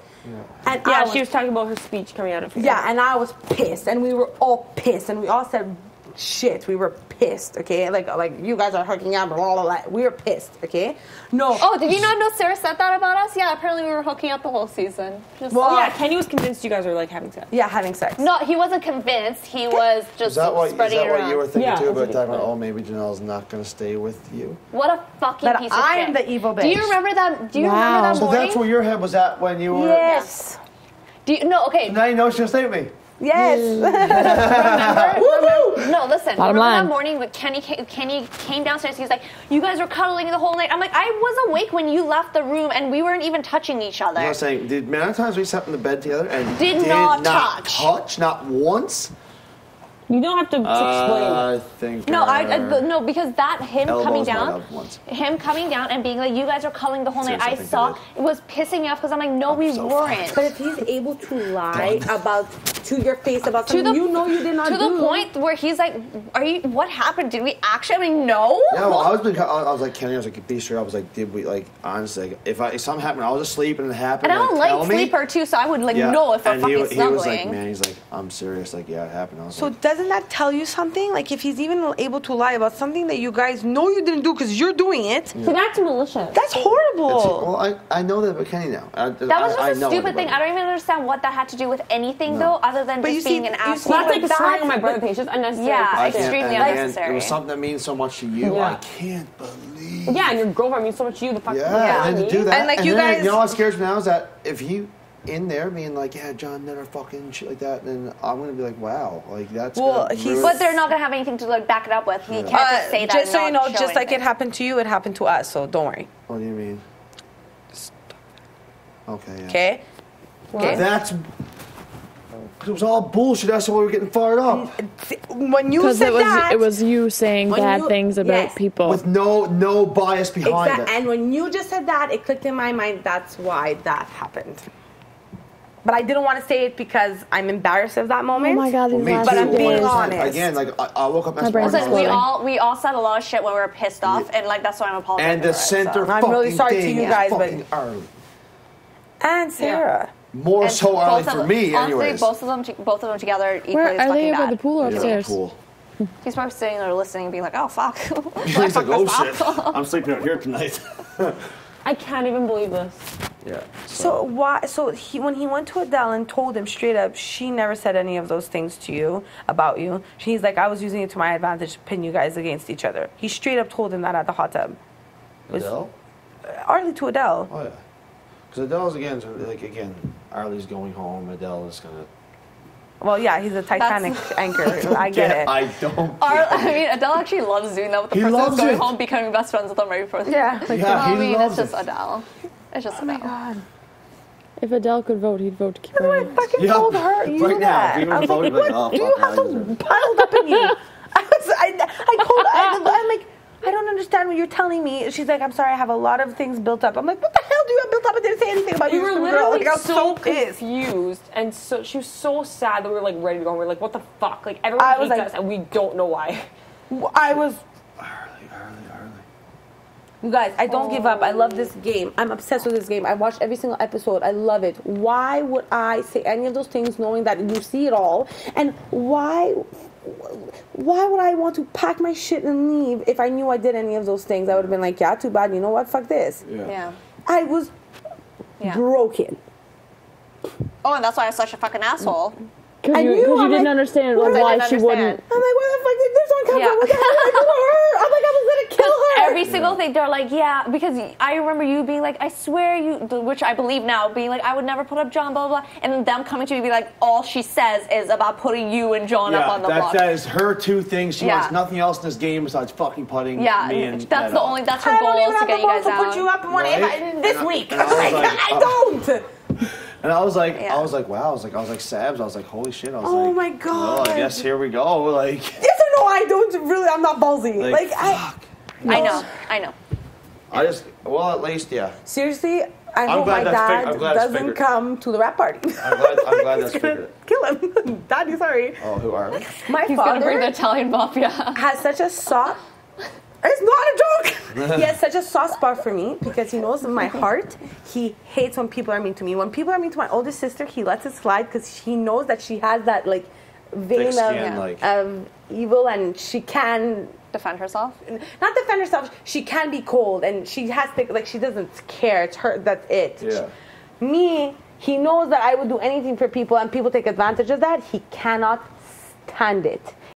Yeah. And she was talking about her speech coming out of her. Yeah, and I was pissed, and we were all pissed, and we all said shit. We were pissed, okay? Like you guys are hooking up, blah, blah, blah. We were pissed, okay? No. Oh, did you not know Sarah said that about us? Yeah, apparently we were hooking up the whole season. Kenny was convinced you guys were, like, having sex. Yeah, having sex. No, he wasn't convinced. He was just spreading it around. Is that what you were thinking too about talking about, oh, maybe Janelle's not going to stay with you? What a fucking piece of shit. I'm the evil bitch. Do you remember that morning? So that's where your head was at when you were... Yes. Okay. Now you know she'll stay with me. Yes. Remember? No, listen. Remember that morning when Kenny came downstairs, he's like, you guys were cuddling the whole night. I'm like, I was awake when you left the room and we weren't even touching each other. I was saying, the amount of times we sat in the bed together and did not touch, not once. You don't have to explain. I think no, because him coming down and being like, you guys are cuddling the whole night. I saw it was pissing me off because I'm like, no, we weren't. But if he's able to lie about to your face about something you know you did not do. To the point where he's like, what happened? Did we actually, no? Yeah, well, I was like, Kenny, I was like, be sure. I was like, did we, like, honestly, like, if something happened, I was asleep and it happened. And I don't like sleeper too, so I would know if we're fucking snuggling. He was like, man, he's like, I'm serious. Like, yeah, it happened. I was so doesn't that tell you something? Like, if he's even able to lie about something that you guys know you didn't do because you're doing it. Yeah. That's malicious. That's horrible. Well, I know that about Kenny now. That was just a stupid thing. I don't even understand what that had to do with anything, though, other than just being an asshole. That's like swearing on my brother page. It's unnecessary. Yeah, extremely unnecessary. It was something that means so much to you. I can't believe. Yeah, and your girlfriend means so much to you. The fuck. Yeah, and to do that. And like you guys, you know what scares me now is that if he in there being like, yeah, John never fucking shit like that, then I'm gonna be like, wow, like that's. Well, but they're not gonna have anything to like back it up with. He can't just say that. Just so you know, just like it happened to you, it happened to us. So don't worry. What do you mean? Okay. Yeah. Okay. Okay. That's. It was all bullshit. That's why we were getting fired up. When you said that, it was you saying bad things about people with no bias behind it. And when you just said that, it clicked in my mind. That's why that happened. But I didn't want to say it because I'm embarrassed of that moment. Oh my god, but I'm being honest. Again, like I woke up. Listen, we all said a lot of shit when we were pissed off, and like that's why I'm apologizing. And the center. So. I'm really sorry to you guys, but Arlie and Sarah. More and so Arlie for me, anyways. Honestly, both of them together equally Where as are fucking they? bad. By the pool or upstairs? Pool. He's probably sitting there listening, being like, "Oh fuck." He's like, "Oh shit, I'm sleeping out here tonight." I can't even believe this. Yeah. So why? So when he went to Adele and told him straight up, she never said any of those things to you about you. He's like, I was using it to my advantage to pin you guys against each other. He straight up told him that at the hot tub. Adele? Arlie to Adele. Oh yeah. Because Adele's again, Arlie's going home. Adele is gonna. Well, yeah, he's a Titanic anchor. I get it. I don't. Adele actually loves doing that with the person who's going home, becoming best friends with them right before. Yeah. It's just Adele. It's just Adele. Oh my god. If Adele could vote, he'd vote to keep her. I fucking told her. You right now, I was like, what do you have to piled up in you? I'm like, I don't understand what you're telling me. She's like, I'm sorry, I have a lot of things built up. I'm like, what the hell do you have built up? I didn't say anything about you. We were literally so confused, and so she was so sad that we were like ready to go. And we were like, what the fuck? Like everyone hates us, and we don't know why. I was. Arlie. You guys, I don't give up. I love this game. I'm obsessed with this game. I watched every single episode. I love it. Why would I say any of those things knowing that you see it all? And why would I want to pack my shit and leave if I knew I did any of those things? I would have been like, yeah, too bad. You know what? Fuck this. Yeah. I was broken. Oh, and that's why I was such a fucking asshole. Because you didn't understand why she wouldn't. I'm like, where the fuck did this one come from? What the hell did I do to her? I'm like, I was gonna kill her. Every single thing, they're like, yeah, because I remember you being like, I swear you, which I believe now, being like, I would never put up John, blah, blah, blah. And then them coming to me be like, all she says is about putting you and John up on the block. That is her two things. She wants nothing else in this game besides fucking putting me and that's the only, that's her goal, is to get you guys out. I don't even have the balls to put you up this week. I don't. And I was like, wow. I was like, Sabs. I was like, holy shit. I was oh my god. Well, I guess here we go. Like. Yes or no? I don't really. I'm not ballsy. Like fuck. I know. At least, yeah. Seriously, I hope my dad doesn't come to the rap party. I'm glad that's figured. Kill him. Daddy, sorry. Oh, who are we? He's gonna bring the Italian mafia. Has such a soft. It's not a joke. He has such a soft spot for me because he knows in my heart he hates when people are mean to me. When people are mean to my oldest sister, he lets it slide because he knows that she has that like vein of evil and she can defend herself. Not defend herself. She can be cold and she has to like she doesn't care. It's her. That's it. Yeah. Me, he knows that I would do anything for people and people take advantage of that. He cannot stand it.